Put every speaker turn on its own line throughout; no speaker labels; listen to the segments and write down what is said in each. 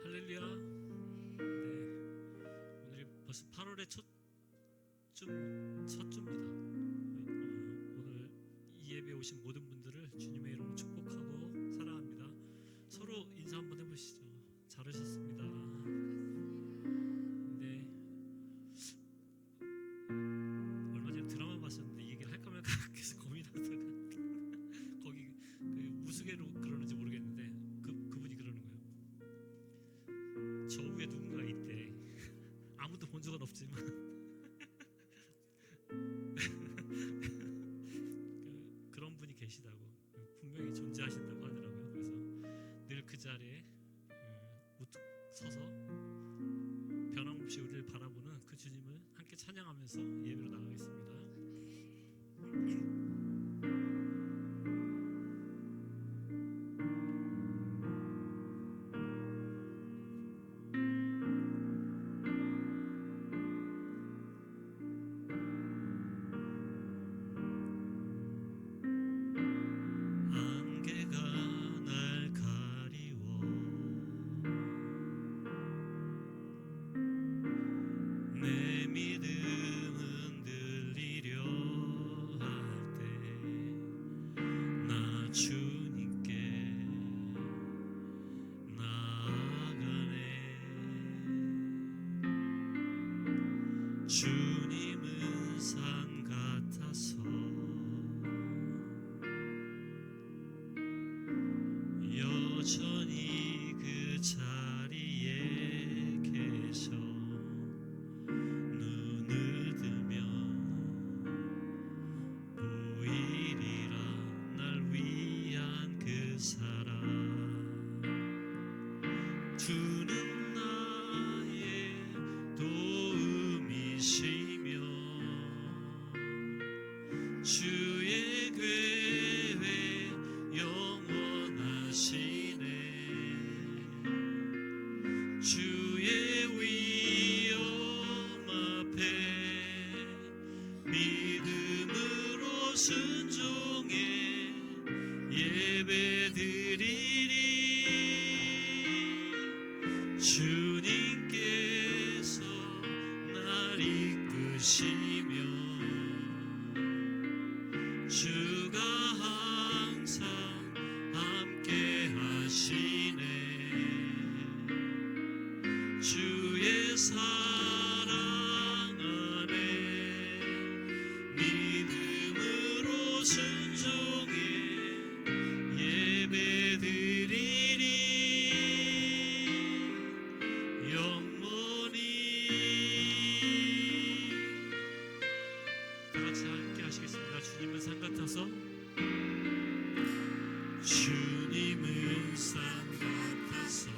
할렐루야. 네, 오늘이 벌써 8월의 첫 주입니다. 오늘 이 예배에 오신 모든 분들을 주님의 이름으로 축복하고 사랑합니다. 서로 인사 한번 해보시죠. 잘 오셨습니다. 네, 얼마 전에 드라마 봤었는데 이 얘기를 할까 말까 계속 고민하다가 거기 그 우스개로 그러는지 모르겠는데 그분이 그러는 거예요. 저 위에 누군가 있대. 아무도 본 적은 없지만 그런 분이 계시다고, 분명히 존재하신다고 하더라고요. 그래서 늘 그 자리에 우뚝 서서 변함없이 우리를 바라보는 그 주님을 함께 찬양하면서 예배로 나가겠습니다. 주님은 산 같아서 여전히 그 자리에 계셔. 눈을 뜨면 보이리라 날 위한 그 사랑. 주는 나의 도움이시며 주의 궤에 영원하시네. 주의 위엄 앞에 믿음으로 순종해 예배드리리. 주님께서 날 이끄시며 주가 항상 함께 하시네. 주의 사랑 안에 믿음으로 순종해 예배드리리. 영원히. 다같이 함께 하시겠습니다. 주님은 산 같아서. 주님은 산 같아서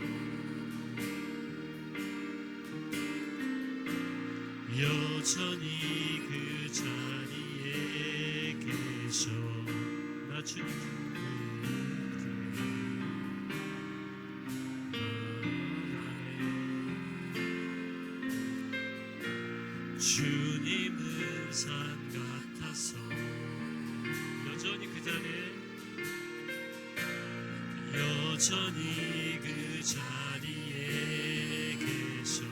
여전히 그 자리에 계셔. 나 주님 주님은 산 같아서 여전히 그 자리에 계셔.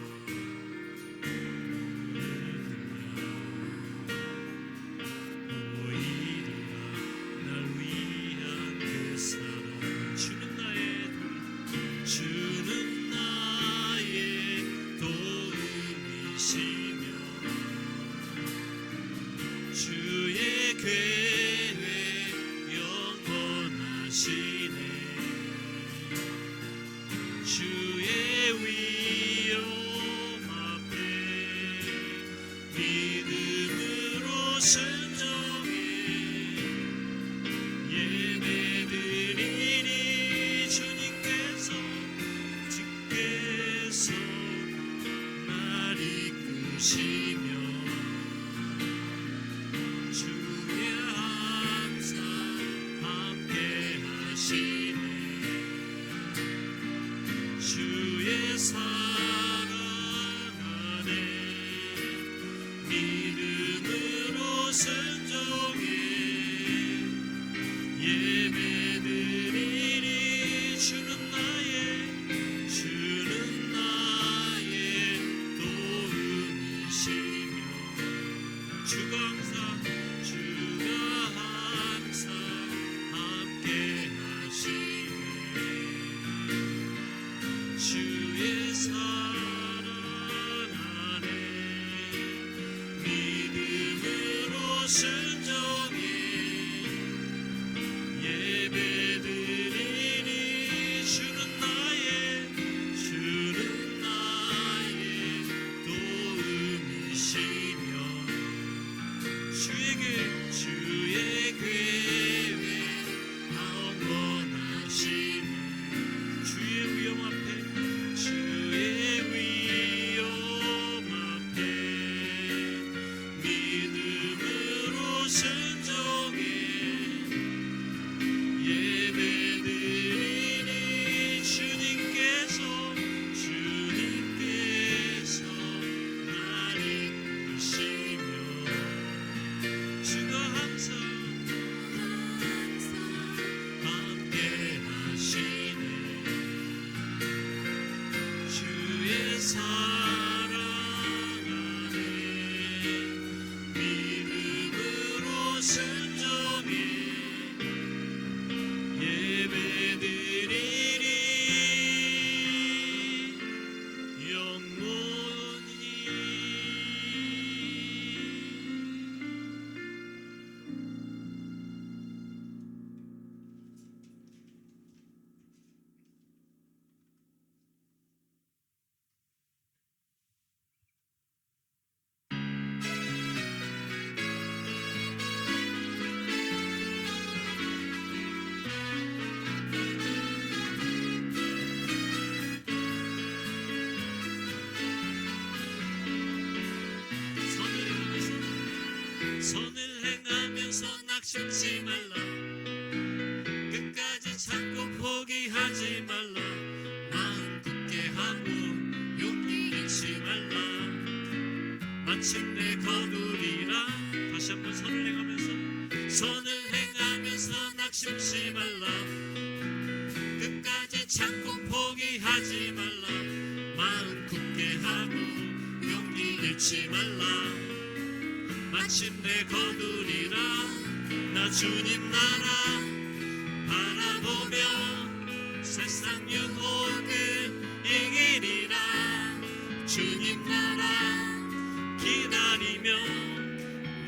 보이리라 날 위한 그 사랑. 주는 나의 도움이시며 주의 궤에 영원하시네. 주의 위엄 앞에 믿음으로 순종해 예배드리니. 주께서 날 이끄시며 주의 항상 함께 하시네. 주의 사랑 안에 믿음으로 순종해 예배드리. 잊지 말라. 마침내 거두리라. 나 주님 나라 바라보며 세상 유혹을 이기리라. 주님 나라 기다리며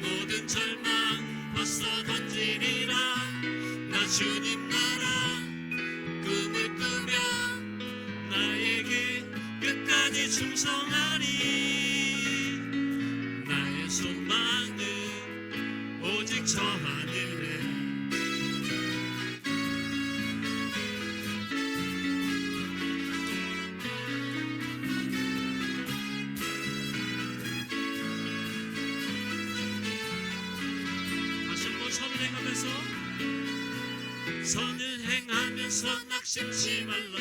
모든 절망 벗어 던지리라. 나 주님 나라 꿈을 꾸며 나의 길 끝까지 충성하리. 나의 소망은 오직 저 하늘에. 다시 한번 선을 행하면서 선을 행하면서 낙심치 말라.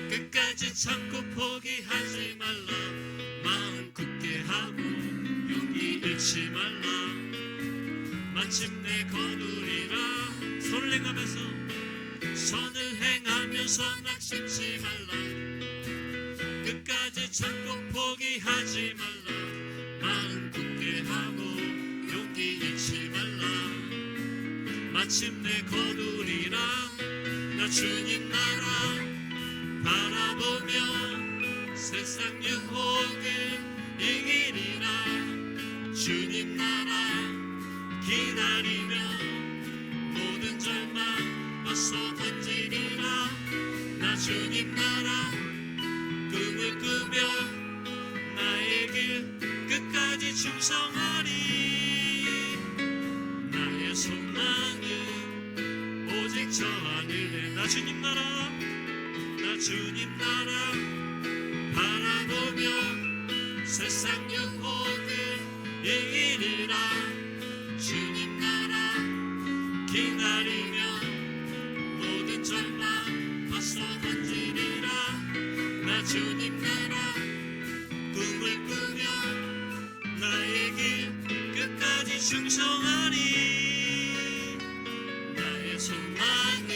끝까지 참고 포기하지 말라. 마음 굳게 하고 용기 잃지 말라. 마침내 거두리라. 선을 행하면서 선을 행하면서 낙심치 말라. 끝까지 참고 포기하지 말라. 마음 굳게 하고 용기 잃지 말라. 마침내 거두리라. 나 주님 나라 바라보며 세상 유혹을 이기리라. 주님 나라 기다리며 모든 절망 벗어 던지리라. 나 주님 나라 꿈을 꾸며 나의 길 끝까지 충성하리. 나의 소망은 오직 저 하늘에. 나 주님 나라 나 주님 나라 바라보며 세상 유혹을 이기리라. 주님 나라 기다리며 모든 절망 벗어 던지리라. 나 주님 나라 꿈을 꾸며 나의 길 끝까지 충성하리. 나의 소망은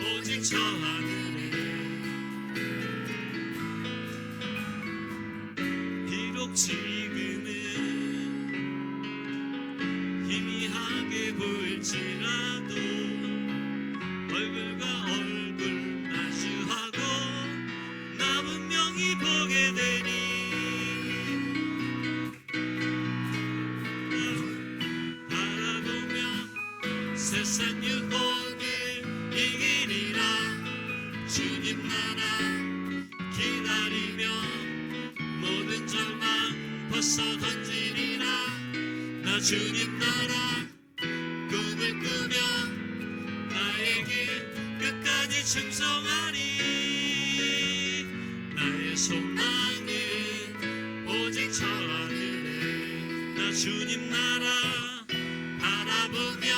오직 저 하늘에. 비록 지금은 희미하게 보일지라도 얼굴과 얼굴 마주하고 나 분명히 보게 되니. 바라보며 세상 유혹을 이기리라. 주님 나라 기다리며 모든 절망 벗어 던지리라. 나 주님 나라 꿈을 꾸며 나의 길 끝까지 충성하리. 나의 소망은 오직 저 하늘에. 나 주님 나라 바라보며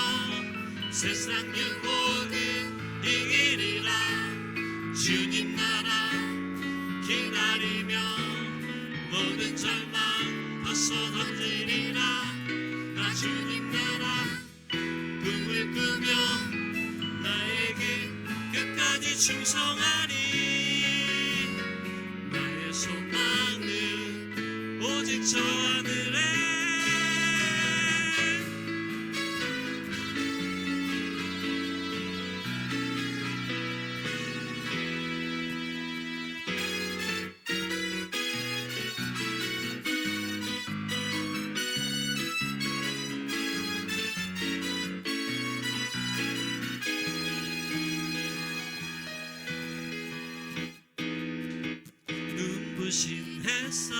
세상 유혹을 이기리라. 주님 나라 기다리며 모든 절망 벗어 던지리라. 나 주님 나라 꿈을 꾸며 나의 길 끝까지 충성하리. 나의 소망은 오직 저 하늘에. 눈부신 햇살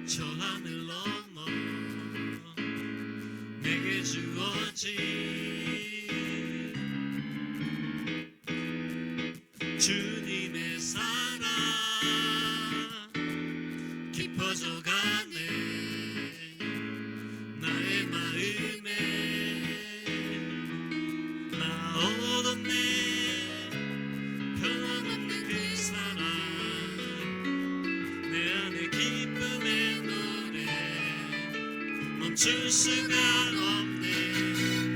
저 하늘 넘어 내게 주어진 주님의 사랑 깊어져 가네. 나의 마음에 나 얻었네. 변함없는 그 사랑 내 안에 기쁨의 노래 멈출 수가 없네.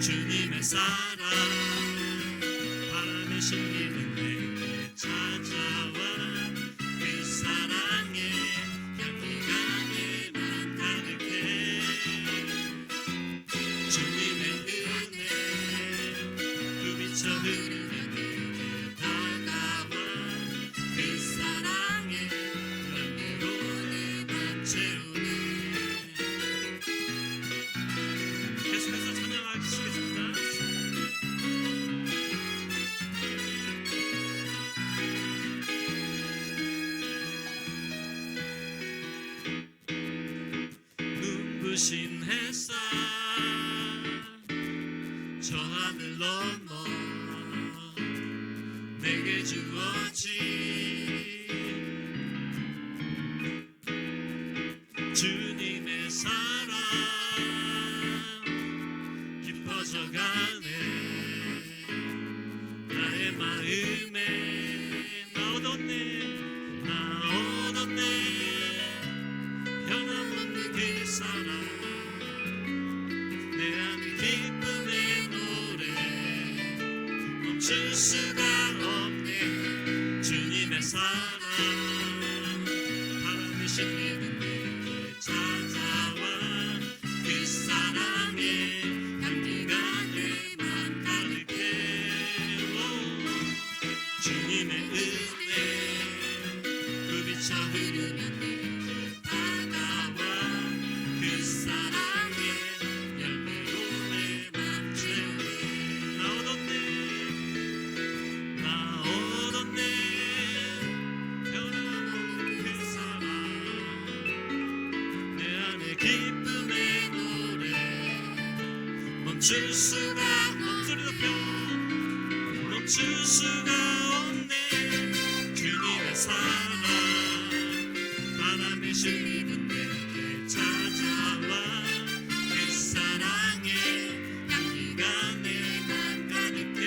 주님의 사랑 바람에 실리는 내게 찾아와. 그 사랑 크신 햇살 저 하늘 넘어 내게 주었지. 주님의 사랑 깊어져가네. 나의 마음에 나 얻었네 변함없는 그 사랑 내 안에 기쁨의 노래 멈출 수가 없네. 주님의 사랑 바람이 실리는 내게 찾아와 그 사랑의 향기가 내 맘 가득해. 주님의 은혜 부비쳐 흐르면 내게 다가와 그 사랑의 열매로 내 맘 채우네. 나 얻었네 변함없는 그 사랑 내 안에 기쁨의 노래 멈출 수가 없네. 주님의 사랑 바람에 실리는 내게 찾아와 그 사랑의 향기가 내 맘 가득해.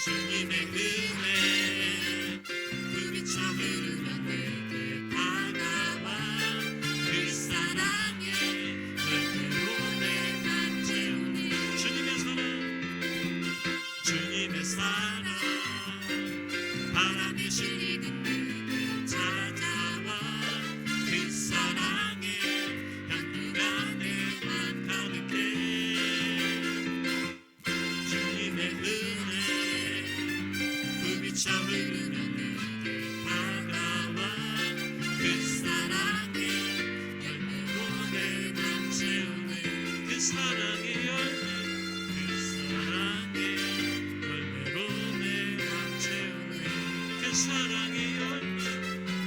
주님의 은혜 부비쳐 흐르면 내게 다가와 그 사랑의 열매로 내 맘 채우네. 주님의 사랑 바람이 실리는 내게 찾아와 그 사랑의 향기가 내 맘 가득해. 주님의 은혜 부비쳐 흐르면 내게 다가와 그 사랑의 열매로 내 맘 채우네. 그 사랑의 열매 사랑의 열매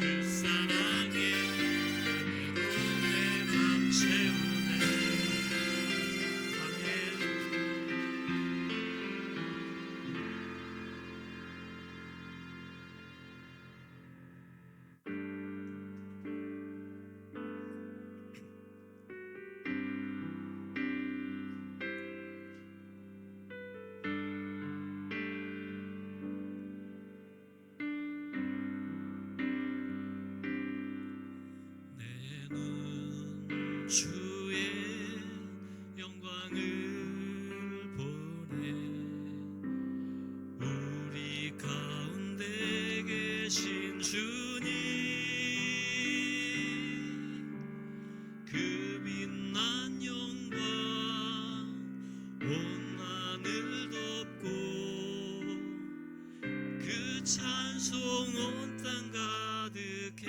그 사랑의 열매로 내 맘 채우네. 아멘. 주의 영광을 보내 우리 가운데 계신 주님 그 빛난 영광 온 하늘 덮고 그 찬송 온 땅 가득해.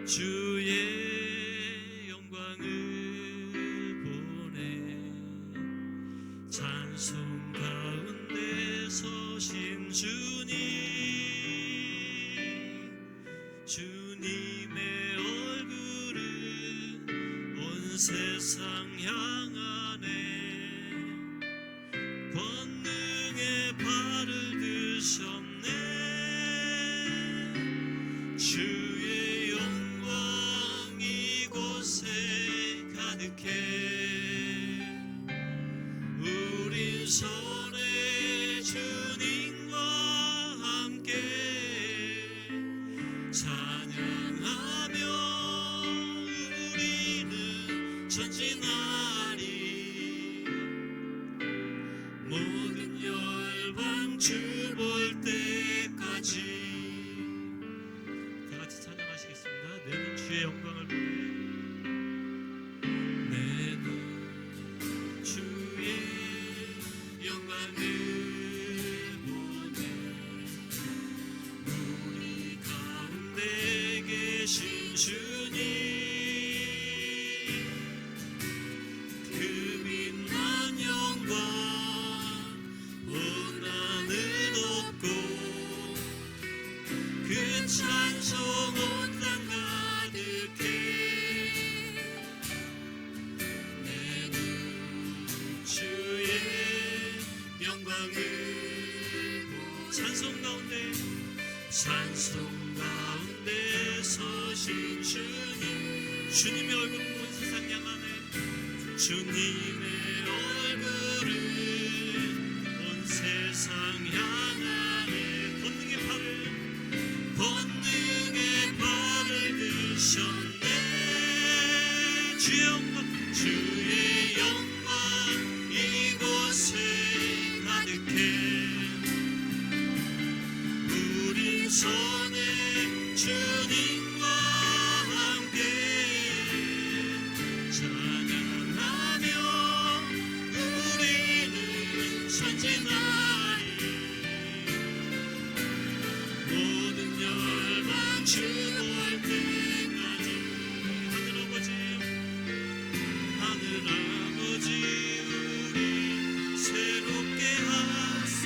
주의 영광을 보내 찬송 가운데 서신 주님 주님의 얼굴은 온 세상 향하네. 권능의 발을 드셨네. 주의 영광 이곳에 가득해. 우린 손에 주님과 함께 찬양하며 우리는 전진하리. 모든 열방 주 볼 때까지. 다같이 찬양하시겠습니다. 내 눈 주의 영광을 보내. 내 눈 주의 영광을 보내 우리 가운데 계신 주님 그 빛난 영광 온 하늘 덮고 그 찬송 가운데 서신 주님, 주님의 얼굴은 온 세상 향하네. 주님의 얼굴은 온 세상 향하네. 권능의 발을 드셨네. 주의 영광, 주의 영광 이곳에 가득해. 우리 손에 주님과 함께 찬양하며 우리는 전진하리. 모든 열방 주 볼 때까지. 하늘아버지 우리 새롭게 하사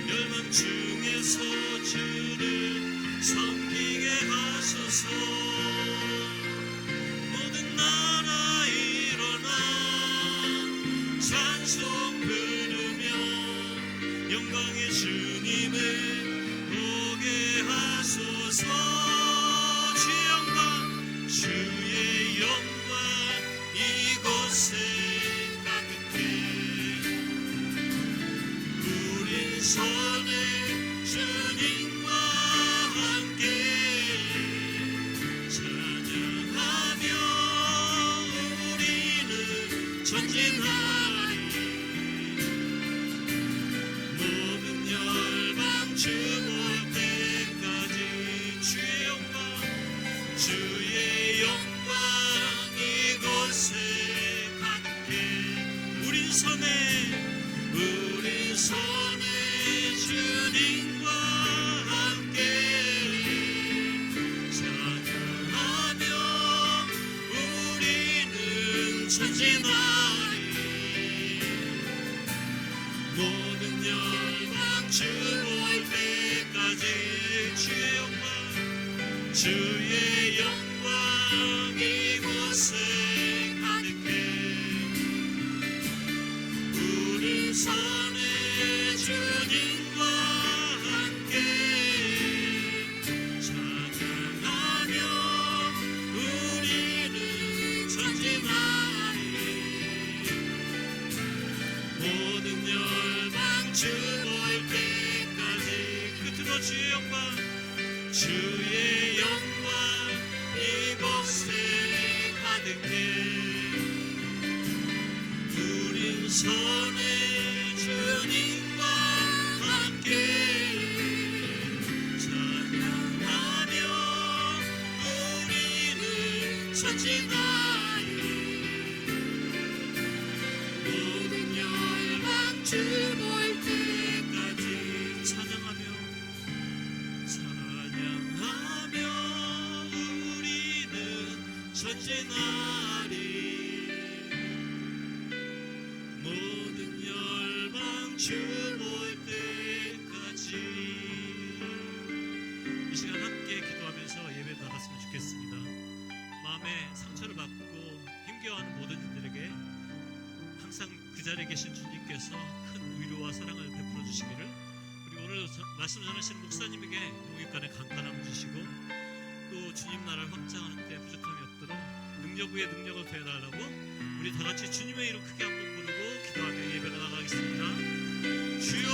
열방 중에서 주를 섬기게 하소서. 모든 나라 일어나 찬송 부르며 영광의 주님을 보게 하소서. 주의 영광, 주의 영광 이곳에 가득해. 우리 손에 주님과 함께 찬양하며 우리는 전진하리. 모든 열방 주 볼 때까지. 주의 영광, 주의 영광 이곳에 가득해. 우리 손에 주님과 함께 찬양하며 우리는 전진하리. 모든 열방 주 볼 때까지. 주의 영광, 주의 영광 이곳에 가득해. 우리 손에 주님과 함께 찬양하며 우리는 전진하리. 모든 열방 주 볼 때까지. 끝으로 주의 영광, 주의 영광 이곳에 가득해. 우린 손에 주님과 함께 찬양하며 우리는 전진하리. 모든 열방 주 볼 때까지. 찬양하며 우리는 전진하리. 모든 열방 주 볼 때까지. 이 시간 함께 기도하면서 예배 나갔으면 좋겠습니다. 마음에 상처를 받고 힘겨워하는 모든 이들에게 항상 그 자리에 계신 주님께서 큰 위로와 사랑을 베풀어 주시기를, 그리고 오늘 말씀 전하시는 목사님에게 영육간의 강건함을 주시고 또 주님 나라를 확장하는 데 부족함이 없도록 능력 위에 능력을 더해달라고 우리 다 같이 주님의 이름 크게 한번 부르고 기도하며 예배가 나가겠습니다. 주여.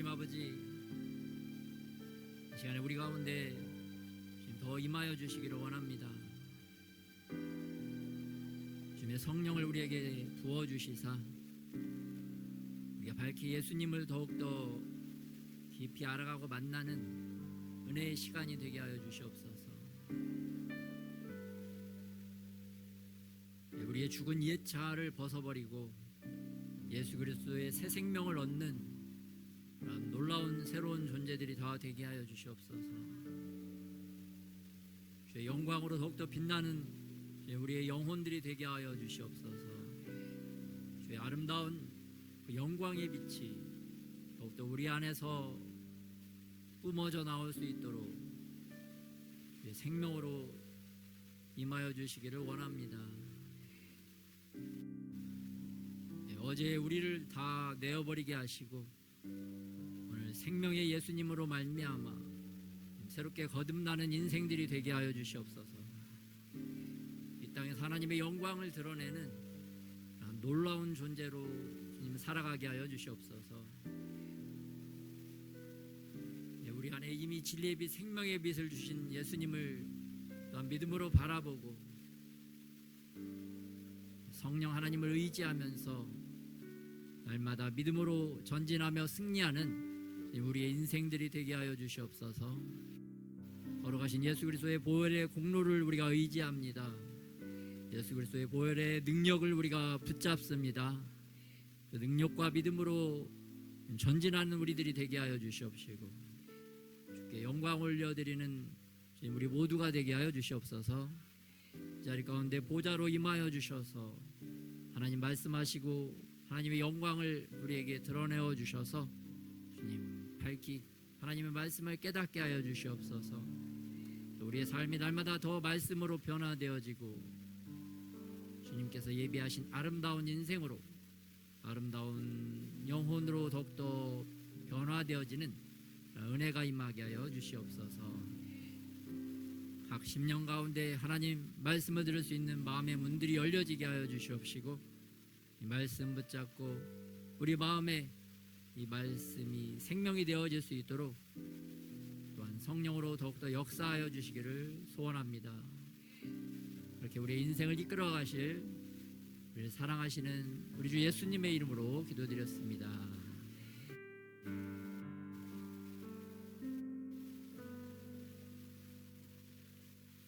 하나님 아버지, 이 시간에 우리 가운데 더 임하여 주시기를 원합니다. 주님의 성령을 우리에게 부어주시사 우리가 밝히 예수님을 더욱더 깊이 알아가고 만나는 은혜의 시간이 되게 하여 주시옵소서. 우리의 죽은 옛 자아를 벗어버리고 예수 그리스도의 새 생명을 얻는 그런 놀라운 새로운 존재들이 다 되게 하여 주시옵소서. 주의 영광으로 더욱더 빛나는 우리의 영혼들이 되게 하여 주시옵소서. 주의 아름다운 그 영광의 빛이 더욱더 우리 안에서 뿜어져 나올 수 있도록 주의 생명으로 임하여 주시기를 원합니다. 어제 우리를 다 내어버리게 하시고 오늘 생명의 예수님으로 말미암아 새롭게 거듭나는 인생들이 되게 하여 주시옵소서. 이 땅에서 하나님의 영광을 드러내는 놀라운 존재로 주님 살아가게 하여 주시옵소서. 우리 안에 이미 진리의 빛, 생명의 빛을 주신 예수님을 또한 믿음으로 바라보고 성령 하나님을 의지하면서 날마다 믿음으로 전진하며 승리하는 우리의 인생들이 되게 하여 주시옵소서. 걸어가신 예수 그리스도의 보혈의 공로를 우리가 의지합니다. 예수 그리스도의 보혈의 능력을 우리가 붙잡습니다. 그 능력과 믿음으로 전진하는 우리들이 되게 하여 주시옵시고 주께 영광 올려드리는 우리 모두가 되게 하여 주시옵소서. 이 자리 가운데 보좌로 임하여 주셔서 하나님 말씀하시고 하나님의 영광을 우리에게 드러내어 주셔서 주님 밝히 하나님의 말씀을 깨닫게 하여 주시옵소서. 우리의 삶이 날마다 더 말씀으로 변화되어지고 주님께서 예비하신 아름다운 인생으로 아름다운 영혼으로 더욱더 변화되어지는 은혜가 임하게 하여 주시옵소서. 각 심령 가운데 하나님 말씀을 들을 수 있는 마음의 문들이 열려지게 하여 주시옵시고 이 말씀 붙잡고 우리 마음에 이 말씀이 생명이 되어질 수 있도록 또한 성령으로 더욱더 역사하여 주시기를 소원합니다. 그렇게 우리의 인생을 이끌어 가실 우리를 사랑하시는 우리 주 예수님의 이름으로 기도드렸습니다.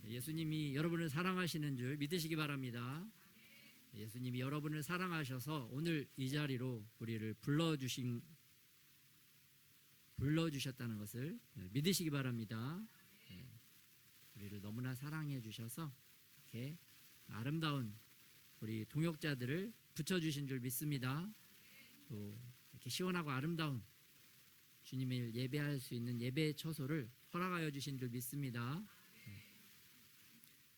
예수님이 여러분을 사랑하시는 줄 믿으시기 바랍니다. 예수님이 여러분을 사랑하셔서 오늘 이 자리로 우리를 불러주셨다는 것을 믿으시기 바랍니다. 우리를 너무나 사랑해 주셔서 이렇게 아름다운 우리 동역자들을 붙여주신 줄 믿습니다. 또 이렇게 시원하고 아름다운 주님을 예배할 수 있는 예배의 처소를 허락하여 주신 줄 믿습니다.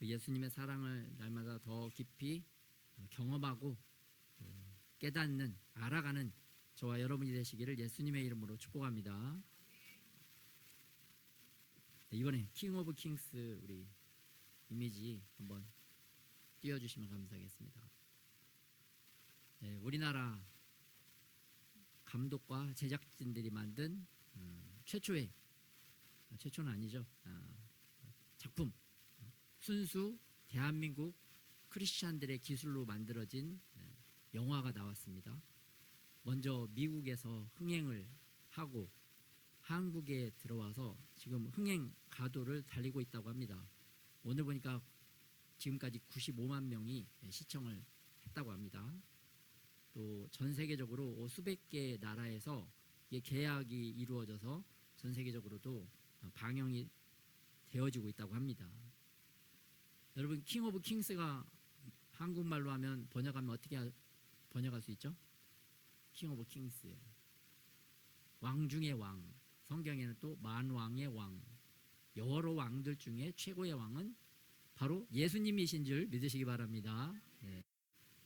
예수님의 사랑을 날마다 더 깊이 경험하고 깨닫는, 알아가는 저와 여러분이 되시기를 예수님의 이름으로 축복합니다. 이번에 킹 오브 킹스 우리 이미지 한번 띄워주시면 감사하겠습니다. 우리나라 감독과 제작진들이 만든 최초는 아니죠. 작품 순수 대한민국 크리스찬들의 기술로 만들어진 영화가 나왔습니다. 먼저 미국에서 흥행을 하고 한국에 들어와서 지금 흥행 가도를 달리고 있다고 합니다. 오늘 보니까 지금까지 95만 명이 시청을 했다고 합니다. 또 전 세계적으로 수백 개의 나라에서 계약이 이루어져서 전 세계적으로도 방영이 되어지고 있다고 합니다. 여러분, 킹 오브 킹스가 한국말로 하면 번역하면 어떻게 번역할 수 있죠? 킹 오브 킹스, 왕 중의 왕. 성경에는 또 만왕의 왕, 여러 왕들 중에 최고의 왕은 바로 예수님이신 줄 믿으시기 바랍니다.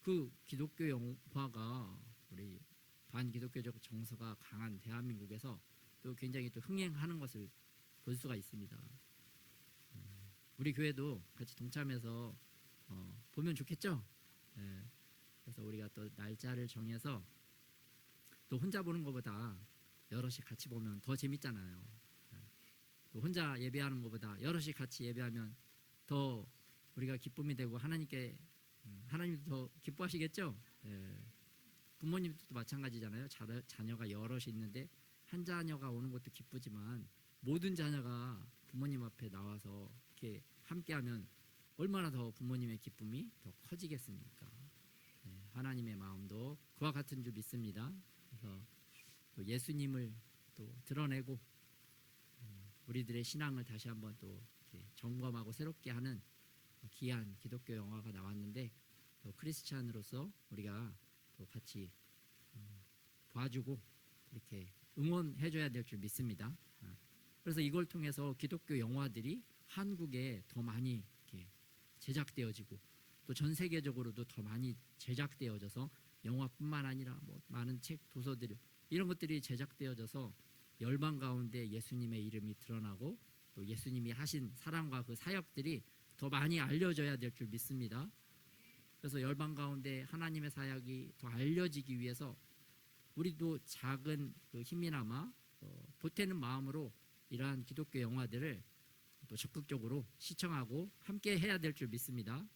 그 기독교 영화가 우리 반기독교적 정서가 강한 대한민국에서 또 굉장히 또 흥행하는 것을 볼 수가 있습니다. 우리 교회도 같이 동참해서 보면 좋겠죠? 그래서 우리가 또 날짜를 정해서 또 혼자 보는 것보다 여럿이 같이 보면 더 재밌잖아요. 또 혼자 예배하는 것보다 여럿이 같이 예배하면 더 우리가 기쁨이 되고 하나님도 더 기뻐하시겠죠. 예. 부모님도 마찬가지잖아요. 자녀가 여럿이 있는데 한 자녀가 오는 것도 기쁘지만 모든 자녀가 부모님 앞에 나와서 이렇게 함께하면 얼마나 더 부모님의 기쁨이 더 커지겠습니까? 예. 하나님의 마음도 그와 같은 줄 믿습니다. 그래서 또 예수님을 또 드러내고 우리들의 신앙을 다시 한번 또 이렇게 점검하고 새롭게 하는 귀한 기독교 영화가 나왔는데 또 크리스찬으로서 우리가 또 같이 봐주고 이렇게 응원해줘야 될 줄 믿습니다. 그래서 이걸 통해서 기독교 영화들이 한국에 더 많이 이렇게 제작되어지고 또 전 세계적으로도 더 많이 제작되어져서 영화뿐만 아니라 뭐 많은 책, 도서들 이런 것들이 제작되어져서 열방 가운데 예수님의 이름이 드러나고 또 예수님이 하신 사랑과 그 사역들이 더 많이 알려져야 될 줄 믿습니다. 그래서 열방 가운데 하나님의 사역이 더 알려지기 위해서 우리도 작은 그 힘이나마 보태는 마음으로 이러한 기독교 영화들을 또 적극적으로 시청하고 함께 해야 될 줄 믿습니다.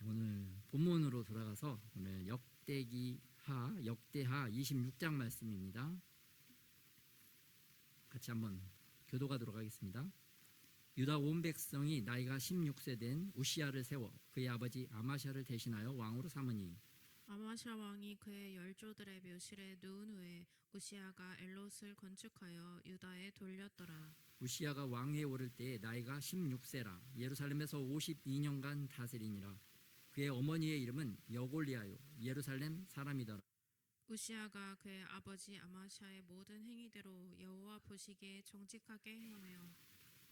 오늘 본문으로 돌아가서 오늘 역대하 26장 말씀입니다. 같이 한번 교도하도록 하겠습니다. 유다 온 백성이 나이가 16세 된 우시야를 세워 그의 아버지 아마샤를 대신하여 왕으로 삼으니
아마샤 왕이 그의 열조들의 묘실에 누운 후에 우시야가 엘롯을 건축하여 유다에 돌렸더라.
우시야가 왕위에 오를 때에 나이가 16세라 예루살렘에서 52년간 다스리니라. 그의 어머니의 이름은 여골리아요 예루살렘 사람이더라.
우시야가 그의 아버지 아마샤의 모든 행위대로 여호와 보시기에 정직하게 행하며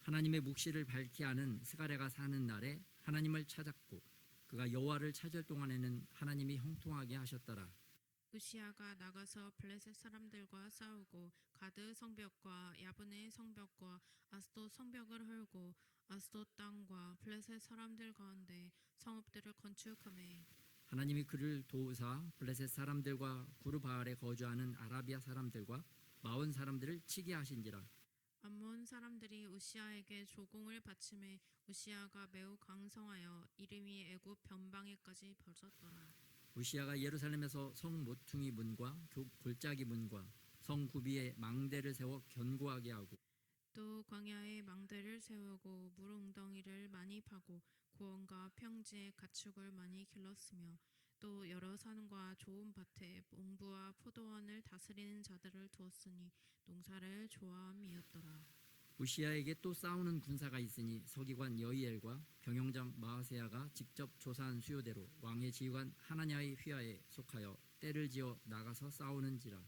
하나님의 묵시를 밝히 아는 스가랴가 사는 날에 하나님을 찾았고 그가 여호와를 찾을 동안에는 하나님이 형통하게 하셨더라.
우시야가 나가서 블레셋 사람들과 싸우고 가드 성벽과 야브네 성벽과 아스돗 성벽을 헐고 아스돗 땅과 블레셋 사람들 가운데 성읍들을 건축하매
하나님이 그를 도우사 블레셋 사람들과 구르바알에 거주하는 아라비아 사람들과 마온 사람들을 치게 하신지라.
암몬 사람들이 우시야에게 조공을 바치매 우시야가 매우 강성하여 이름이 애굽 변방에까지 퍼졌더라.
우시야가 예루살렘에서 성 모퉁이 문과 골짜기 문과 성 구비에 망대를 세워 견고하게 하고
또 광야에 망대를 세우고 물웅덩이를 많이 파고 고원과 평지에 가축을 많이 길렀으며 또 여러 산과 좋은 밭에 농부와 포도원을 다스리는 자들을 두었으니 농사를 좋아함이었더라.
우시야에게 또 싸우는 군사가 있으니 서기관 여이엘과 경영장 마아세야가 직접 조사한 수요대로 왕의 지휘관 하나냐의 휘하에 속하여 때를 지어 나가서 싸우는지라.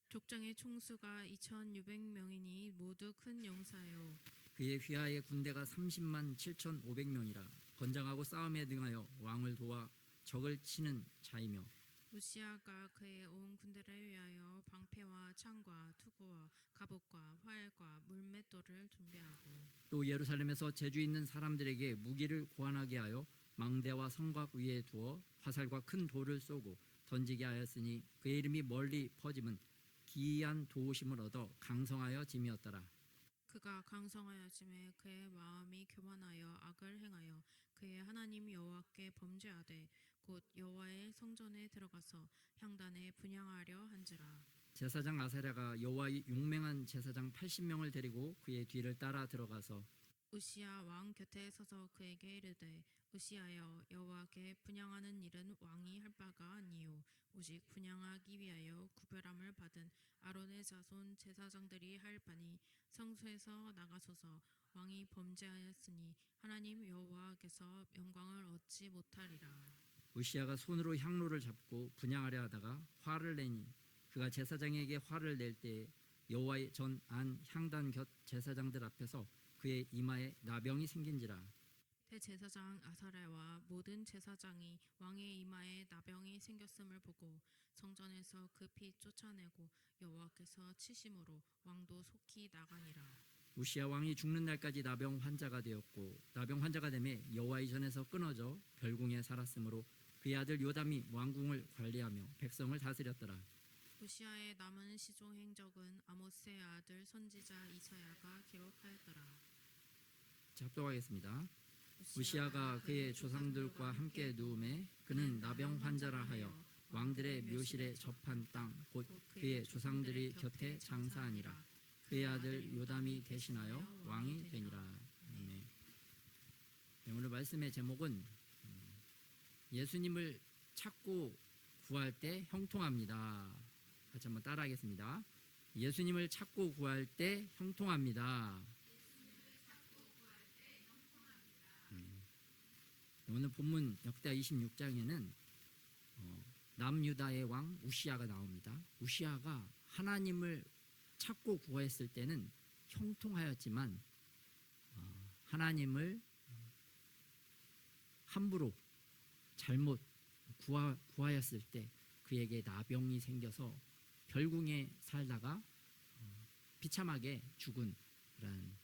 족장의 총수가 2,600명이니 모두 큰 용사요.
그의 휘하의 군대가 30만 7,500명이라 건장하고 싸움에 능하여 왕을 도와 적을 치는 자이며
우시야가 그의 온 군대를 위하여 방패와 창과 투구와 갑옷과 활과 물맷돌을 준비하고
또 예루살렘에서 재주 있는 사람들에게 무기를 고안하게 하여 망대와 성곽 위에 두어 화살과 큰 돌을 쏘고 던지게 하였으니 그의 이름이 멀리 퍼짐은 기이한 도우심을 얻어 강성하여 짐이었더라.
그가 강성하여짐에 그의 마음이 교만하여 악을 행하여 그의 하나님 여호와께 범죄하되 곧 여호와의 성전에 들어가서 향단에 분향하려 한지라.
제사장 아사랴가 여호와의 용맹한 제사장 80명을 데리고 그의 뒤를 따라 들어가서
우시야 왕 곁에 서서 그에게 이르되 우시야여 여호와께 분향하는 일은 왕이 할 바가 아니요 오직 분향하기 위하여 구별함을 받은 아론의 자손 제사장들이 할 바니 성소에서 나가소서. 왕이 범죄하였으니 하나님 여호와께서 영광을 얻지 못하리라.
우시야가 손으로 향로를 잡고 분향하려 하다가 화를 내니 그가 제사장에게 화를 낼 때에 여호와의 전 안 향단 곁 제사장들 앞에서 그의 이마에 나병이 생긴지라.
대제사장 아사랴와 모든 제사장이 왕의 이마에 나병이 생겼음을 보고 성전에서 급히 쫓아내고 여호와께서 치심으로 왕도 속히 나가니라.
우시야 왕이 죽는 날까지 나병 환자가 되었고 나병 환자가 되매 여호와의 전에서 끊어져 별궁에 살았으므로 그의 아들 요담이 왕궁을 관리하며 백성을 다스렸더라.
우시아의 남은 시종 행적은 아모스의 아들 선지자 이사야가 기록하였더라.
자, 합독하겠습니다. 우시아가 그의 조상들과 함께 누움에 그는 나병 환자라 하여 왕들의 묘실에 접한 땅 곧 그의 조상들이 곁에 장사하니라. 그의 아들 요담이 대신하여 왕이 되니라. 아멘. 네, 오늘 말씀의 제목은 예수님을 찾고 구할 때 형통합니다. 같이 한번 따라하겠습니다. 예수님을 찾고 구할 때 형통합니다. 오늘 본문 역대하 26장에는 남유다의 왕 우시아가 나옵니다. 우시아가 하나님을 찾고 구했을 때는 형통하였지만 하나님을 함부로 잘못 구하였을 때 그에게 나병이 생겨서 결궁에 살다가 비참하게 죽은 그런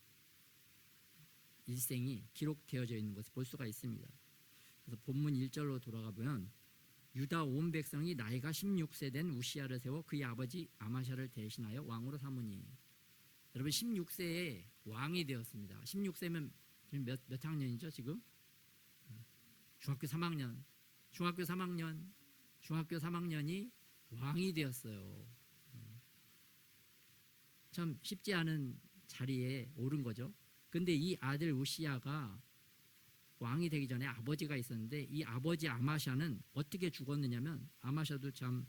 일생이 기록되어져 있는 것을 볼 수가 있습니다. 그래서 본문 1절로 돌아가 보면 유다 온 백성이 나이가 16세 된 우시아를 세워 그의 아버지 아마샤를 대신하여 왕으로 삼으니. 여러분 16세에 왕이 되었습니다. 16세면 지금 몇 학년이죠 지금? 중학교 3학년. 중학교 3학년이 왕이 되었어요. 참 쉽지 않은 자리에 오른 거죠. 근데 이 아들 우시아가 왕이 되기 전에 아버지가 있었는데 이 아버지 아마샤는 어떻게 죽었느냐면 아마샤도 참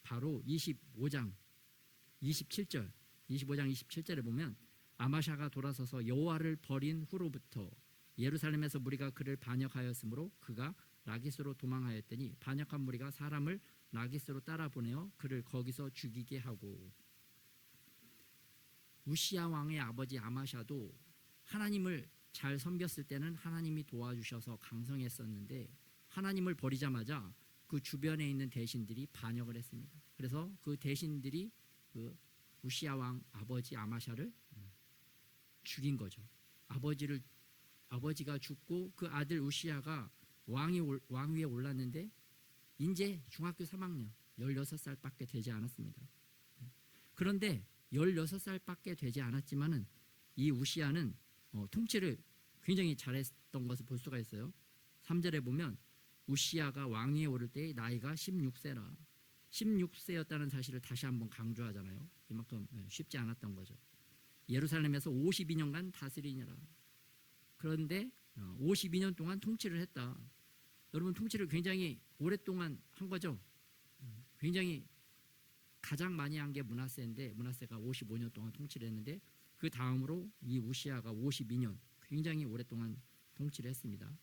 바로 25장 27절에 보면 아마샤가 돌아서서 여호와를 버린 후로부터 예루살렘에서 무리가 그를 반역하였으므로 그가 라기스로 도망하였더니 반역한 무리가 사람을 라기스로 따라 보내어 그를 거기서 죽이게 하고. 우시아 왕의 아버지 아마샤도 하나님을 잘 섬겼을 때는 하나님이 도와주셔서 강성했었는데 하나님을 버리자마자 그 주변에 있는 대신들이 반역을 했습니다. 그래서 그 대신들이 그 우시아 왕 아버지 아마샤를 죽인 거죠. 아버지가 죽고 그 아들 우시아가 왕 위에 올랐는데 이제 중학교 3학년 16살밖에 되지 않았습니다. 그런데 16살밖에 되지 않았지만은 이 우시아는 통치를 굉장히 잘했던 것을 볼 수가 있어요. 3절에 보면 우시아가 왕위에 오를 때 나이가 16세라. 16세였다는 사실을 다시 한번 강조하잖아요. 이만큼 쉽지 않았던 거죠. 예루살렘에서 52년간 다스리니라. 그런데 52년 동안 통치를 했다. 여러분 통치를 굉장히 오랫동안 한 거죠. 굉장히 가장 많이 한 게 므낫세인데 므낫세가 55년 동안 통치를 했는데 그 다음으로 이 우시아가 52년 굉장히 오랫동안 통치를 했습니다.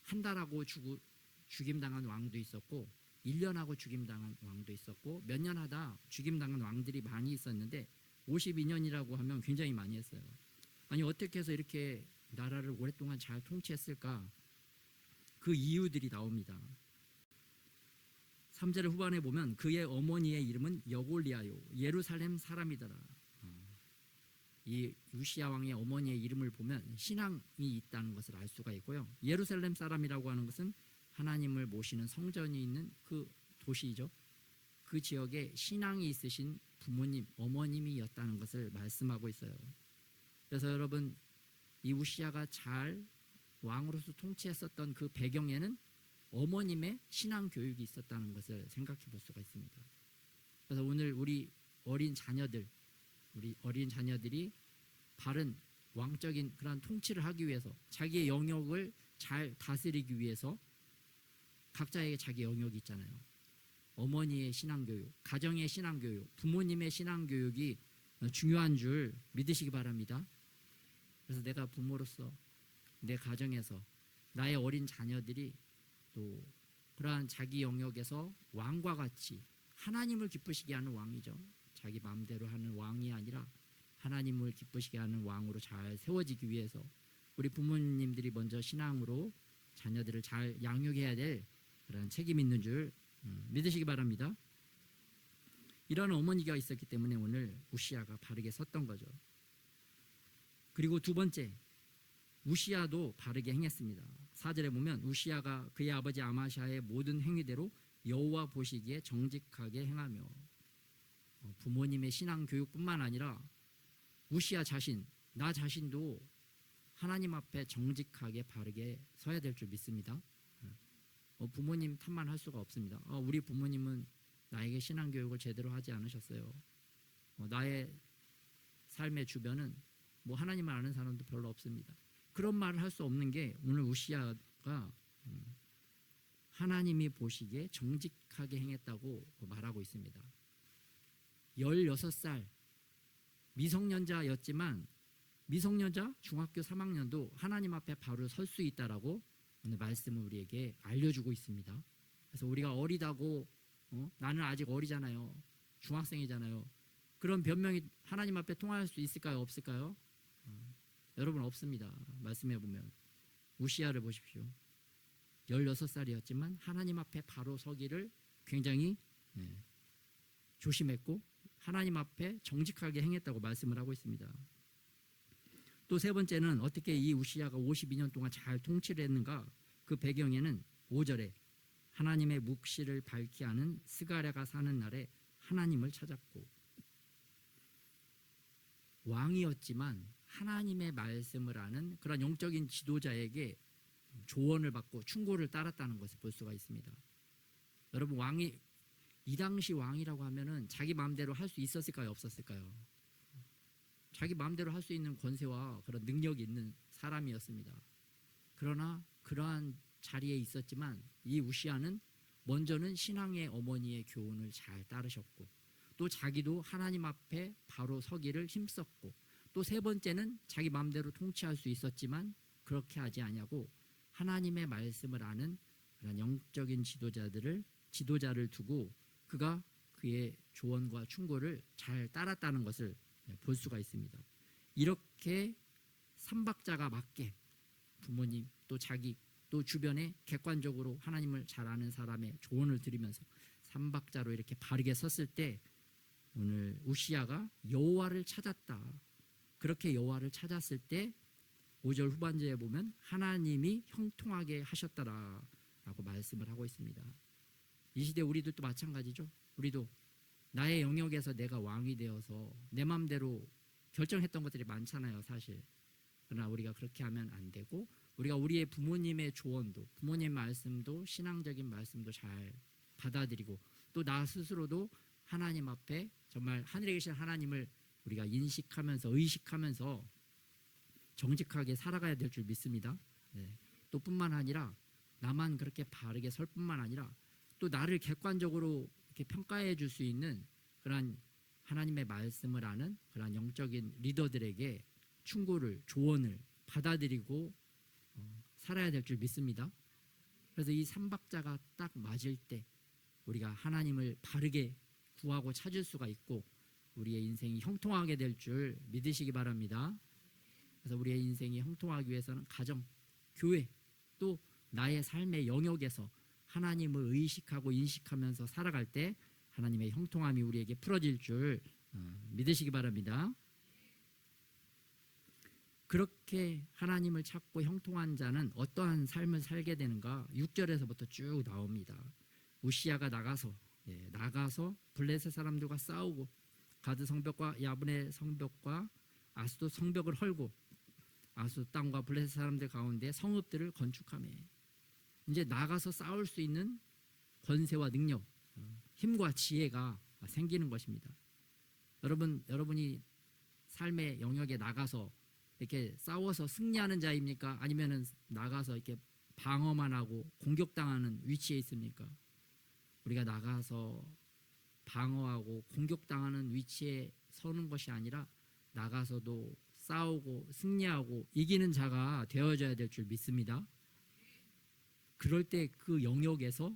한 달하고 죽임당한 왕도 있었고 1년하고 죽임당한 왕도 있었고 몇 년 하다 죽임당한 왕들이 많이 있었는데 52년이라고 하면 굉장히 많이 했어요. 아니 어떻게 해서 이렇게 나라를 오랫동안 잘 통치했을까? 그 이유들이 나옵니다. 3절 후반에 보면 그의 어머니의 이름은 여골리아요 예루살렘 사람이더라. 이 우시아 왕의 어머니의 이름을 보면 신앙이 있다는 것을 알 수가 있고요. 예루살렘 사람이라고 하는 것은 하나님을 모시는 성전이 있는 그 도시이죠. 그 지역에 신앙이 있으신 부모님, 어머님이었다는 것을 말씀하고 있어요. 그래서 여러분 이 우시아가 잘 왕으로서 통치했었던 그 배경에는 어머님의 신앙 교육이 있었다는 것을 생각해 볼 수가 있습니다. 그래서 오늘 우리 어린 자녀들이 바른 왕적인 그런 통치를 하기 위해서 자기의 영역을 잘 다스리기 위해서 각자에게 자기 영역이 있잖아요. 어머니의 신앙교육, 가정의 신앙교육, 부모님의 신앙교육이 중요한 줄 믿으시기 바랍니다. 그래서 내가 부모로서 내 가정에서 나의 어린 자녀들이 또 그러한 자기 영역에서 왕과 같이 하나님을 기쁘시게 하는 왕이죠. 자기 마음대로 하는 왕이 아니라 하나님을 기쁘시게 하는 왕으로 잘 세워지기 위해서 우리 부모님들이 먼저 신앙으로 자녀들을 잘 양육해야 될 그런 책임이 있는 줄 믿으시기 바랍니다. 이런 어머니가 있었기 때문에 오늘 우시야가 바르게 섰던 거죠. 그리고 두 번째, 우시야도 바르게 행했습니다. 4절에 보면 우시야가 그의 아버지 아마샤의 모든 행위대로 여호와 보시기에 정직하게 행하며, 부모님의 신앙 교육뿐만 아니라 우시야 자신, 나 자신도 하나님 앞에 정직하게 바르게 서야 될 줄 믿습니다. 부모님 탓만 할 수가 없습니다. 우리 부모님은 나에게 신앙 교육을 제대로 하지 않으셨어요. 나의 삶의 주변은 뭐 하나님을 아는 사람도 별로 없습니다. 그런 말을 할 수 없는 게 오늘 우시야가 하나님이 보시기에 정직하게 행했다고 말하고 있습니다. 16살 미성년자였지만 미성년자 중학교 3학년도 하나님 앞에 바로 설 수 있다라고 오늘 말씀을 우리에게 알려주고 있습니다. 그래서 우리가 어리다고 나는 아직 어리잖아요. 중학생이잖아요. 그런 변명이 하나님 앞에 통할 수 있을까요? 없을까요? 여러분 없습니다. 말씀해 보면 우시야를 보십시오. 16살이었지만 하나님 앞에 바로 서기를 굉장히 조심했고 하나님 앞에 정직하게 행했다고 말씀을 하고 있습니다. 또 세 번째는 어떻게 이 우시야가 52년 동안 잘 통치를 했는가? 그 배경에는 5절에 하나님의 묵시를 밝히 하는 스가랴가 사는 날에 하나님을 찾았고, 왕이었지만 하나님의 말씀을 아는 그런 영적인 지도자에게 조언을 받고 충고를 따랐다는 것을 볼 수가 있습니다. 여러분, 왕이 이 당시 왕이라고 하면은 자기 마음대로 할 수 있었을까요? 없었을까요? 자기 마음대로 할 수 있는 권세와 그런 능력이 있는 사람이었습니다. 그러나 그러한 자리에 있었지만 이 우시야는 먼저는 신앙의 어머니의 교훈을 잘 따르셨고, 또 자기도 하나님 앞에 바로 서기를 힘썼고, 또 세 번째는 자기 마음대로 통치할 수 있었지만 그렇게 하지 아니하고 하나님의 말씀을 아는 그런 영적인 지도자를 두고 그가 그의 조언과 충고를 잘 따랐다는 것을 볼 수가 있습니다. 이렇게 삼박자가 맞게 부모님 또 자기 또 주변에 객관적으로 하나님을 잘 아는 사람의 조언을 들으면서 삼박자로 이렇게 바르게 섰을 때 오늘 우시야가 여호와를 찾았다. 그렇게 여호와를 찾았을 때 5절 후반절에 보면 하나님이 형통하게 하셨더라라고 말씀을 하고 있습니다. 이 시대 우리들도 마찬가지죠. 우리도 나의 영역에서 내가 왕이 되어서 내 마음대로 결정했던 것들이 많잖아요, 사실. 그러나 우리가 그렇게 하면 안 되고 우리가 우리의 부모님의 조언도, 부모님 말씀도, 신앙적인 말씀도 잘 받아들이고 또 나 스스로도 하나님 앞에 정말 하늘에 계신 하나님을 우리가 인식하면서 의식하면서 정직하게 살아가야 될 줄 믿습니다. 또 뿐만 아니라 나만 그렇게 바르게 설 뿐만 아니라 또 나를 객관적으로 이렇게 평가해 줄 수 있는 그런 하나님의 말씀을 아는 그런 영적인 리더들에게 충고를, 조언을 받아들이고 살아야 될 줄 믿습니다. 그래서 이 삼박자가 딱 맞을 때 우리가 하나님을 바르게 구하고 찾을 수가 있고 우리의 인생이 형통하게 될 줄 믿으시기 바랍니다. 그래서 우리의 인생이 형통하기 위해서는 가정, 교회, 또 나의 삶의 영역에서 하나님을 의식하고 인식하면서 살아갈 때 하나님의 형통함이 우리에게 풀어질 줄 믿으시기 바랍니다. 그렇게 하나님을 찾고 형통한 자는 어떠한 삶을 살게 되는가? 6절에서부터 쭉 나옵니다. 우시야가 나가서 블레셋 사람들과 싸우고 가드 성벽과 야분의 성벽과 아스도 성벽을 헐고 아수 땅과 블레셋 사람들 가운데 성읍들을 건축하며 이제 나가서 싸울 수 있는 권세와 능력, 힘과 지혜가 생기는 것입니다. 여러분이 삶의 영역에 나가서 이렇게 싸워서 승리하는 자입니까? 아니면은 나가서 이렇게 방어만 하고 공격당하는 위치에 있습니까? 우리가 나가서 방어하고 공격당하는 위치에 서는 것이 아니라 나가서도 싸우고 승리하고 이기는 자가 되어져야 될 줄 믿습니다. 그럴 때 그 영역에서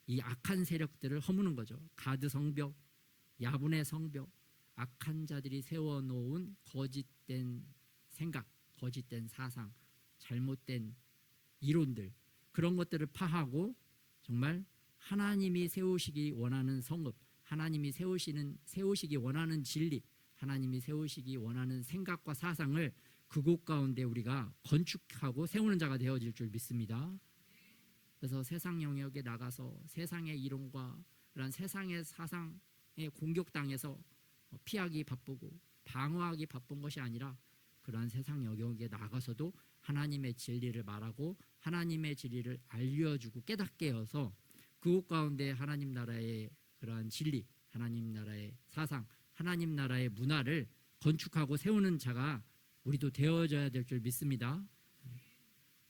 이 악한 세력들을 허무는 거죠. 가드 성벽, 야분의 성벽, 악한 자들이 세워놓은 거짓된 생각, 거짓된 사상, 잘못된 이론들, 그런 것들을 파하고 정말 하나님이 세우시기 원하는 성읍, 하나님이 세우시기 원하는 진리, 하나님이 세우시기 원하는 생각과 사상을 그곳 가운데 우리가 건축하고 세우는 자가 되어질 줄 믿습니다. 그래서 세상 영역에 나가서 세상의 이론과 그런 세상의 사상에 공격당해서 피하기 바쁘고 방어하기 바쁜 것이 아니라 그러한 세상 영역에 나가서도 하나님의 진리를 말하고 하나님의 진리를 알려주고 깨닫게 해서 그곳 가운데 하나님 나라의 그러한 진리, 하나님 나라의 사상, 하나님 나라의 문화를 건축하고 세우는 자가 우리도 되어져야 될 줄 믿습니다.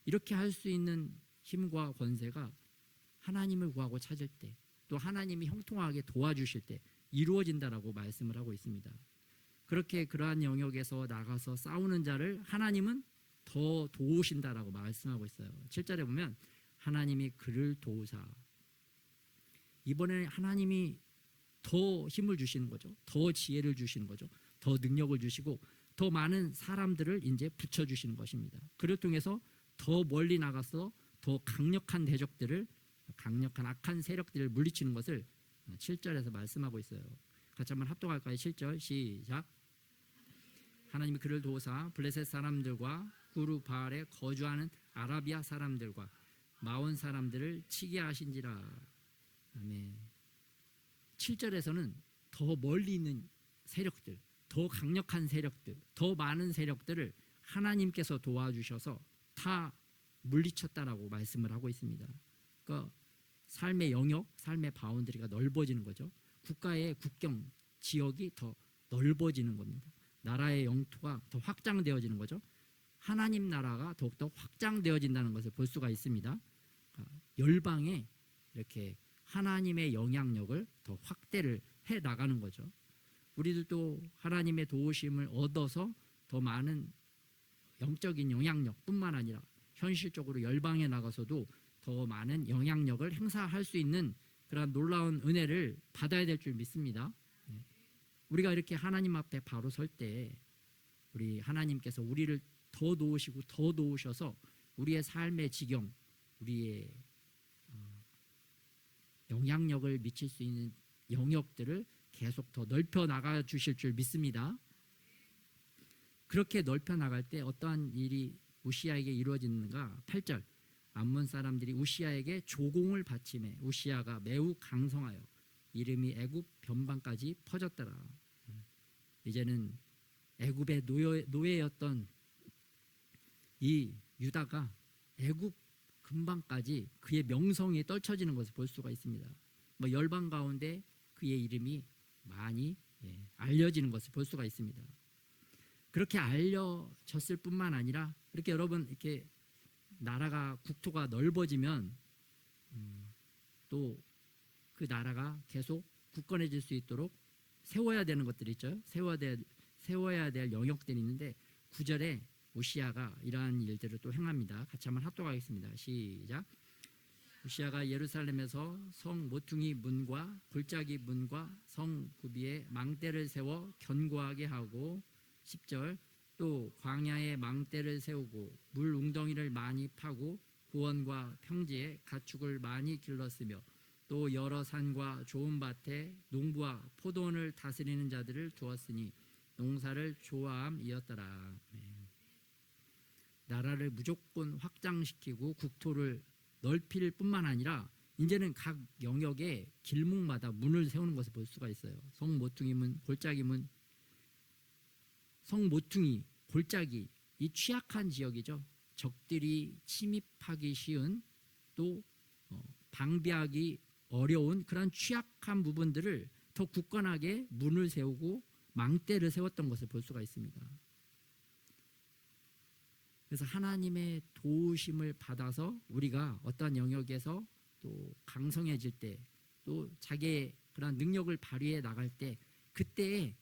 이렇게 할 수 있는 힘과 권세가 하나님을 구하고 찾을 때, 또 하나님이 형통하게 도와주실 때 이루어진다라고 말씀을 하고 있습니다. 그렇게 그러한 영역에서 나가서 싸우는 자를 하나님은 더 도우신다라고 말씀하고 있어요. 7절에 보면 하나님이 그를 도우사, 이번에 하나님이 더 힘을 주시는 거죠. 더 지혜를 주시는 거죠. 더 능력을 주시고 더 많은 사람들을 이제 붙여주시는 것입니다. 그를 통해서 더 멀리 나가서 더 강력한 대적들을, 강력한 악한 세력들을 물리치는 것을 7절에서 말씀하고 있어요. 같이 한번 합독할까요? 7절 시작. 하나님이 그를 도우사 블레셋 사람들과 후르 바알에 거주하는 아라비아 사람들과 마온 사람들을 치게 하신지라. 아멘. 7절에서는 더 멀리 있는 세력들, 더 강력한 세력들, 더 많은 세력들을 하나님께서 도와주셔서 다 물리쳤다라고 말씀을 하고 있습니다. 그러니까 삶의 영역, 삶의 바운드리가 넓어지는 거죠. 국가의 국경, 지역이 더 넓어지는 겁니다. 나라의 영토가 더 확장되어지는 거죠. 하나님 나라가 더욱더 확장되어진다는 것을 볼 수가 있습니다. 열방에 이렇게 하나님의 영향력을 더 확대를 해 나가는 거죠. 우리들도 하나님의 도우심을 얻어서 더 많은 영적인 영향력뿐만 아니라 현실적으로 열방에 나가서도 더 많은 영향력을 행사할 수 있는 그런 놀라운 은혜를 받아야 될 줄 믿습니다. 우리가 이렇게 하나님 앞에 바로 설 때 우리 하나님께서 우리를 더 도우시고 더 도우셔서 우리의 삶의 지경, 우리의 영향력을 미칠 수 있는 영역들을 계속 더 넓혀 나가 주실 줄 믿습니다. 그렇게 넓혀 나갈 때 어떠한 일이 우시아에게 이루어지는가? 8절 암몬 사람들이 우시아에게 조공을 바치매 우시아가 매우 강성하여 이름이 애굽 변방까지 퍼졌더라. 이제는 애굽의 노예였던 이 유다가 애굽 근방까지 그의 명성이 떨쳐지는 것을 볼 수가 있습니다. 열방 가운데 그의 이름이 많이 알려지는 것을 볼 수가 있습니다. 그렇게 알려졌을 뿐만 아니라 이렇게 여러분 이렇게 나라가 국토가 넓어지면 또 그 나라가 계속 굳건해질 수 있도록 세워야 되는 것들이 있죠. 세워야 될 영역들이 있는데 9절에 우시아가 이러한 일들을 또 행합니다. 같이 한번 합독하겠습니다. 시작. 우시아가 예루살렘에서 성 모퉁이 문과 골짜기 문과 성 구비에 망대를 세워 견고하게 하고 10절 또 광야에 망대를 세우고 물 웅덩이를 많이 파고 고원과 평지에 가축을 많이 길렀으며 또 여러 산과 좋은 밭에 농부와 포도원을 다스리는 자들을 두었으니 농사를 좋아함이었더라. 나라를 무조건 확장시키고 국토를 넓힐 뿐만 아니라 이제는 각 영역에 길목마다 문을 세우는 것을 볼 수가 있어요. 성 모퉁이 문, 골짜기 문. 성 모퉁이, 골짜기, 이 취약한 지역이죠. 적들이 침입하기 쉬운 또 방비하기 어려운 그런 취약한 부분들을 더 굳건하게 문을 세우고 망대를 세웠던 것을 볼 수가 있습니다. 그래서 하나님의 도우심을 받아서 우리가 어떠한 영역에서 또 강성해질 때 또 자기의 그런 능력을 발휘해 나갈 때 그때에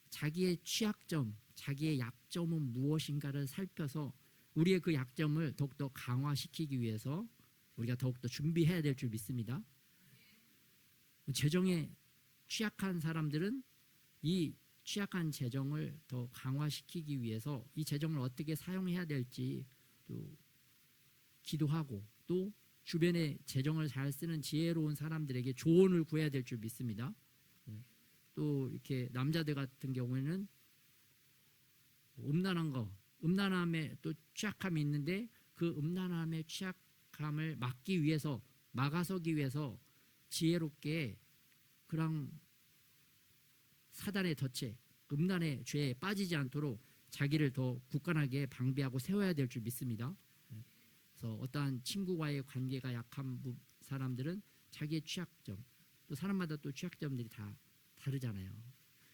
자기의 취약점, 자기의 약점은 무엇인가를 살펴서 우리의 그 약점을 더욱더 강화시키기 위해서 우리가 더욱더 준비해야 될 줄 믿습니다. 재정에 취약한 사람들은 이 취약한 재정을 더 강화시키기 위해서 이 재정을 어떻게 사용해야 될지 또 기도하고 또 주변에 재정을 잘 쓰는 지혜로운 사람들에게 조언을 구해야 될 줄 믿습니다. 또 이렇게 남자들 같은 경우에는 음란한 거, 음란함에 또 취약함이 있는데 그 음란함의 취약함을 막기 위해서, 막아서기 위해서 지혜롭게 그런 사단의 덫에, 음란의 죄에 빠지지 않도록 자기를 더 굳건하게 방비하고 세워야 될 줄 믿습니다. 그래서 어떠한 친구와의 관계가 약한 사람들은 자기의 취약점, 또 사람마다 또 취약점들이 다 다르잖아요.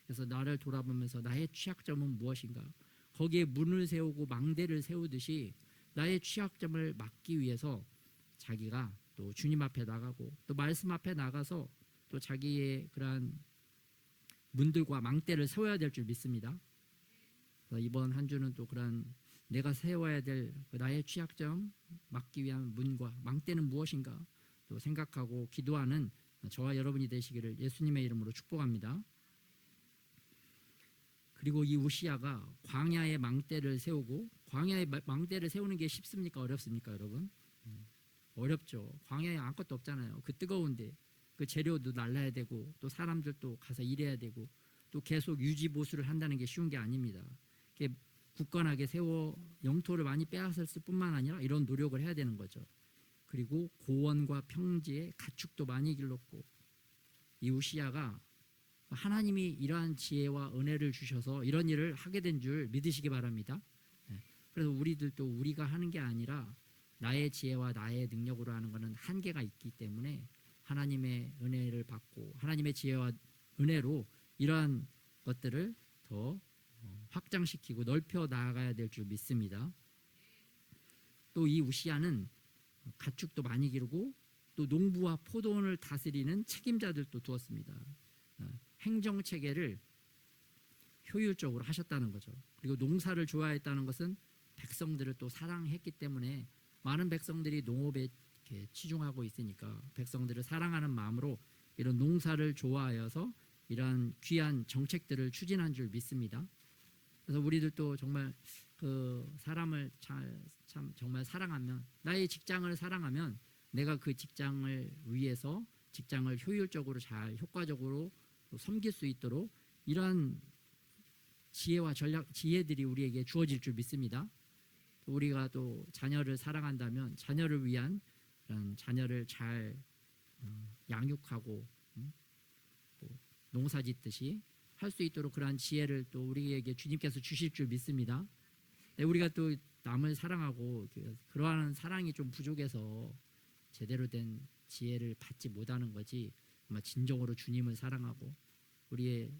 그래서 나를 돌아보면서 나의 취약점은 무엇인가, 거기에 문을 세우고 망대를 세우듯이 나의 취약점을 막기 위해서 자기가 또 주님 앞에 나가고 또 말씀 앞에 나가서 또 자기의 그러한 문들과 망대를 세워야 될 줄 믿습니다. 이번 한 주는 또 그러한 내가 세워야 될 나의 취약점 막기 위한 문과 망대는 무엇인가 또 생각하고 기도하는 저와 여러분이 되시기를 예수님의 이름으로 축복합니다. 그리고 이 우시야가 광야의 망대를 세우고, 광야의 망대를 세우는 게 쉽습니까? 어렵습니까, 여러분? 어렵죠. 광야에 아무것도 없잖아요. 그 뜨거운데 그 재료도 날라야 되고 또 사람들도 가서 일해야 되고 또 계속 유지보수를 한다는 게 쉬운 게 아닙니다. 굳건하게 세워 영토를 많이 빼앗을 뿐만 아니라 이런 노력을 해야 되는 거죠. 그리고 고원과 평지에 가축도 많이 길렀고, 이 우시야가 하나님이 이러한 지혜와 은혜를 주셔서 이런 일을 하게 된 줄 믿으시기 바랍니다. 그래서 우리들도 우리가 하는 게 아니라 나의 지혜와 나의 능력으로 하는 것은 한계가 있기 때문에 하나님의 은혜를 받고 하나님의 지혜와 은혜로 이러한 것들을 더 확장시키고 넓혀 나아가야 될 줄 믿습니다. 또 이 우시야는 가축도 많이 기르고 또 농부와 포도원을 다스리는 책임자들도 두었습니다. 행정체계를 효율적으로 하셨다는 거죠. 그리고 농사를 좋아했다는 것은 백성들을 또 사랑했기 때문에 많은 백성들이 농업에 이렇게 치중하고 있으니까 백성들을 사랑하는 마음으로 이런 농사를 좋아하여서 이러한 귀한 정책들을 추진한 줄 믿습니다. 그래서 우리들도 정말 그 사람을 참 정말 사랑하면, 나의 직장을 사랑하면 내가 그 직장을 위해서 직장을 효율적으로 잘 효과적으로 섬길 수 있도록 이러한 지혜와 지혜들이 우리에게 주어질 줄 믿습니다. 우리가 또 자녀를 사랑한다면 자녀를 위한 그런 자녀를 잘 양육하고 농사 짓듯이 할 수 있도록 그러한 지혜를 또 우리에게 주님께서 주실 줄 믿습니다. 우리가 또 남을 사랑하고 그러한 사랑이 좀 부족해서 제대로 된 지혜를 받지 못하는 거지, 아마 진정으로 주님을 사랑하고 우리의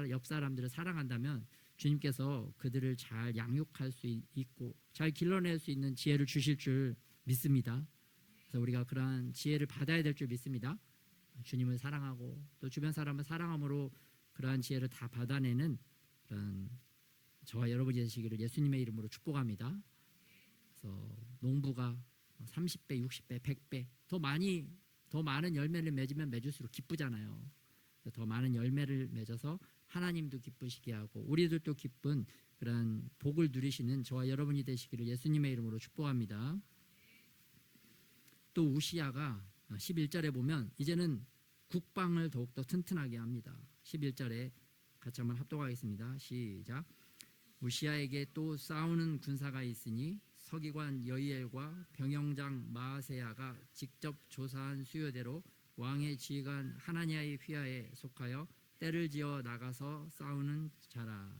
옆 사람들을 사랑한다면 주님께서 그들을 잘 양육할 수 있고 잘 길러낼 수 있는 지혜를 주실 줄 믿습니다. 그래서 우리가 그러한 지혜를 받아야 될 줄 믿습니다. 주님을 사랑하고 또 주변 사람을 사랑함으로 그러한 지혜를 다 받아내는 그런 저와 여러분이 되시기를 예수님의 이름으로 축복합니다. 그래서 농부가 30배, 60배, 100배 더 많은 열매를 맺으면 맺을수록 기쁘잖아요. 더 많은 열매를 맺어서 하나님도 기쁘시게 하고 우리들도 기쁜 그런 복을 누리시는 저와 여러분이 되시기를 예수님의 이름으로 축복합니다. 또 우시야가 11절에 보면 이제는 국방을 더욱더 튼튼하게 합니다. 11절에 같이 한번 합독하겠습니다. 시작. 우시야에게 또 싸우는 군사가 있으니 서기관 여이엘과 병영장 마아세야가 직접 조사한 수요대로 왕의 지휘관 하나니아의 휘하에 속하여 때를 지어 나가서 싸우는 자라.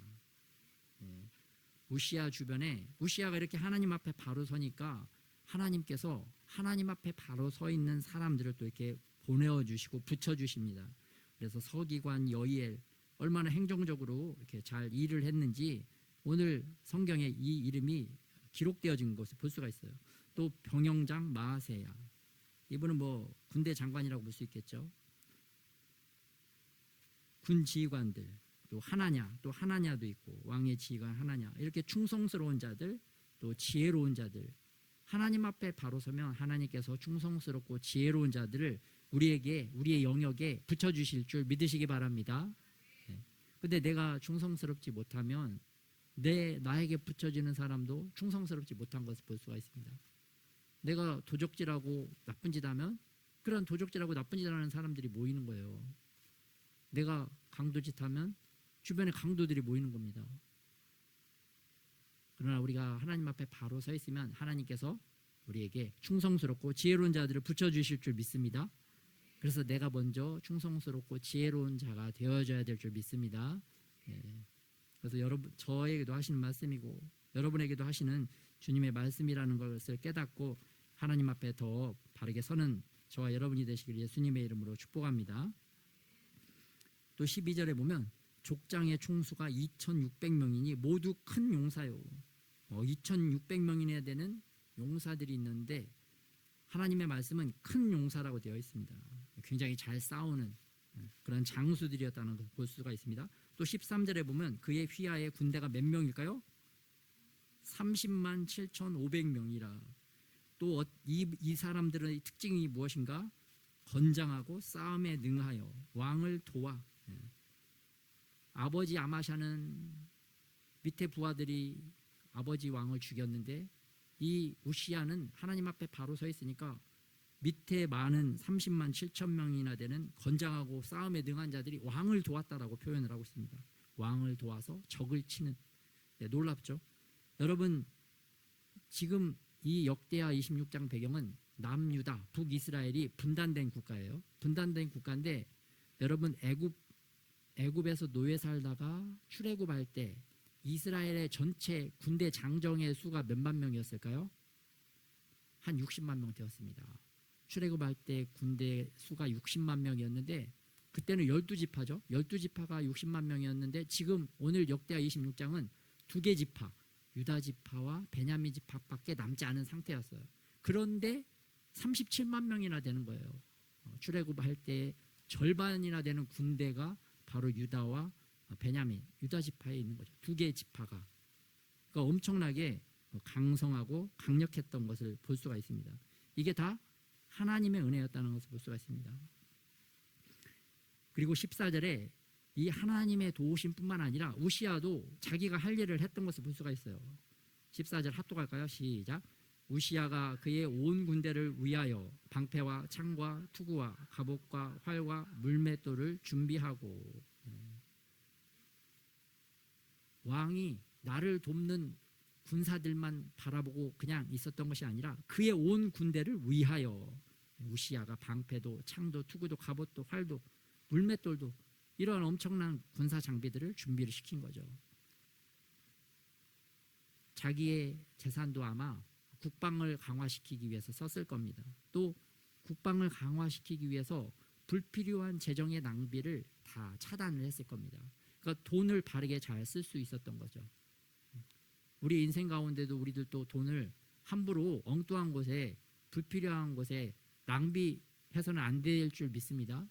우시야 주변에 우시야가 이렇게 하나님 앞에 바로 서니까 하나님께서 하나님 앞에 바로 서 있는 사람들을 또 이렇게 보내어 주시고 붙여 주십니다. 그래서 서기관 여이엘 얼마나 행정적으로 이렇게 잘 일을 했는지 오늘 성경에 이 이름이 기록되어진 것을 볼 수가 있어요. 또 병영장 마아세야, 이분은 뭐 군대 장관이라고 볼 수 있겠죠. 군 지휘관들, 또 하나냐도 있고 왕의 지휘관 하나냐, 이렇게 충성스러운 자들, 또 지혜로운 자들, 하나님 앞에 바로 서면 하나님께서 충성스럽고 지혜로운 자들을 우리의 영역에 붙여주실 줄 믿으시기 바랍니다. 근데 내가 충성스럽지 못하면 나에게 붙여지는 사람도 충성스럽지 못한 것을 볼 수가 있습니다. 내가 도적질하고 나쁜 짓 하면 그런 도적질하고 나쁜 짓 하는 사람들이 모이는 거예요. 내가 강도짓하면 주변에 강도들이 모이는 겁니다. 그러나 우리가 하나님 앞에 바로 서 있으면 하나님께서 우리에게 충성스럽고 지혜로운 자들을 붙여주실 줄 믿습니다. 그래서 내가 먼저 충성스럽고 지혜로운 자가 되어져야 될 줄 믿습니다. 그래서 여러분, 저에게도 하시는 말씀이고 여러분에게도 하시는 주님의 말씀이라는 것을 깨닫고 하나님 앞에 더 바르게 서는 저와 여러분이 되시길 예수님의 이름으로 축복합니다. 또 12절에 보면 족장의 총수가 2,600명이니 모두 큰 용사요. 2,600명이나 되는 용사들이 있는데 하나님의 말씀은 큰 용사라고 되어 있습니다. 굉장히 잘 싸우는 그런 장수들이었다는 것을 볼 수가 있습니다. 또 13절에 보면 그의 휘하에 군대가 몇 명일까요? 30만 7,500명이라. 또 이 사람들의 특징이 무엇인가? 건장하고 싸움에 능하여 왕을 도와. 아버지 아마샤는 밑에 부하들이 아버지 왕을 죽였는데 이 우시야는 하나님 앞에 바로 서 있으니까 밑에 많은 30만 7천 명이나 되는 건장하고 싸움에 능한 자들이 왕을 도왔다라고 표현을 하고 있습니다. 왕을 도와서 적을 치는. 놀랍죠? 여러분, 지금 이 역대하 26장 배경은 남유다, 북이스라엘이 분단된 국가예요. 분단된 국가인데 여러분, 애굽에서 노예 살다가 출애굽할 때 이스라엘의 전체 군대 장정의 수가 몇만 명이었을까요? 한 60만 명 되었습니다. 출애굽할 때 군대 수가 60만 명이었는데 그때는 12지파죠. 12지파가 60만 명이었는데 지금 오늘 역대하 26장은 두 개 지파, 유다 지파와 베냐민 지파밖에 남지 않은 상태였어요. 그런데 37만 명이나 되는 거예요. 출애굽할 때 절반이나 되는 군대가 바로 유다와 베냐민, 유다 지파에 있는 거죠. 두 개의 지파가. 그러니까 엄청나게 강성하고 강력했던 것을 볼 수가 있습니다. 이게 다 하나님의 은혜였다는 것을 볼 수가 있습니다. 그리고 14절에 이 하나님의 도우심뿐만 아니라 우시야도 자기가 할 일을 했던 것을 볼 수가 있어요. 14절 합독할까요? 시작. 우시야가 그의 온 군대를 위하여 방패와 창과 투구와 갑옷과 활과 물맷돌을 준비하고. 왕이 나를 돕는 군사들만 바라보고 그냥 있었던 것이 아니라 그의 온 군대를 위하여 우시야가 방패도 창도 투구도 갑옷도 활도 물맷돌도 이런 엄청난 군사 장비들을 준비를 시킨 거죠. 자기의 재산도 아마 국방을 강화시키기 위해서 썼을 겁니다. 또 국방을 강화시키기 위해서 불필요한 재정의 낭비를 다 차단을 했을 겁니다. 그러니까 돈을 바르게 잘 쓸 수 있었던 거죠. 우리 인생 가운데도 우리들도 돈을 함부로 엉뚱한 곳에 불필요한 곳에 낭비해서는 안 될 줄 믿습니다.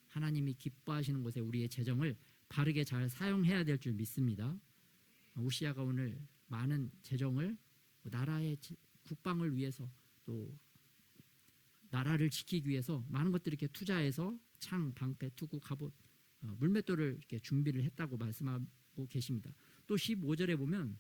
하나님이 기뻐하시는 곳에 우리의 재정을 바르게 잘 사용해야 될 줄 믿습니다. 우시야가 오늘 많은 재정을 나라의 국방을 위해서 또 나라를 지키기 위해서 많은 것들을 이렇게 투자해서 창, 방패, 투구, 갑옷, 물맷돌을 이렇게 준비를 했다고 말씀하고 계십니다. 또 15절에 보면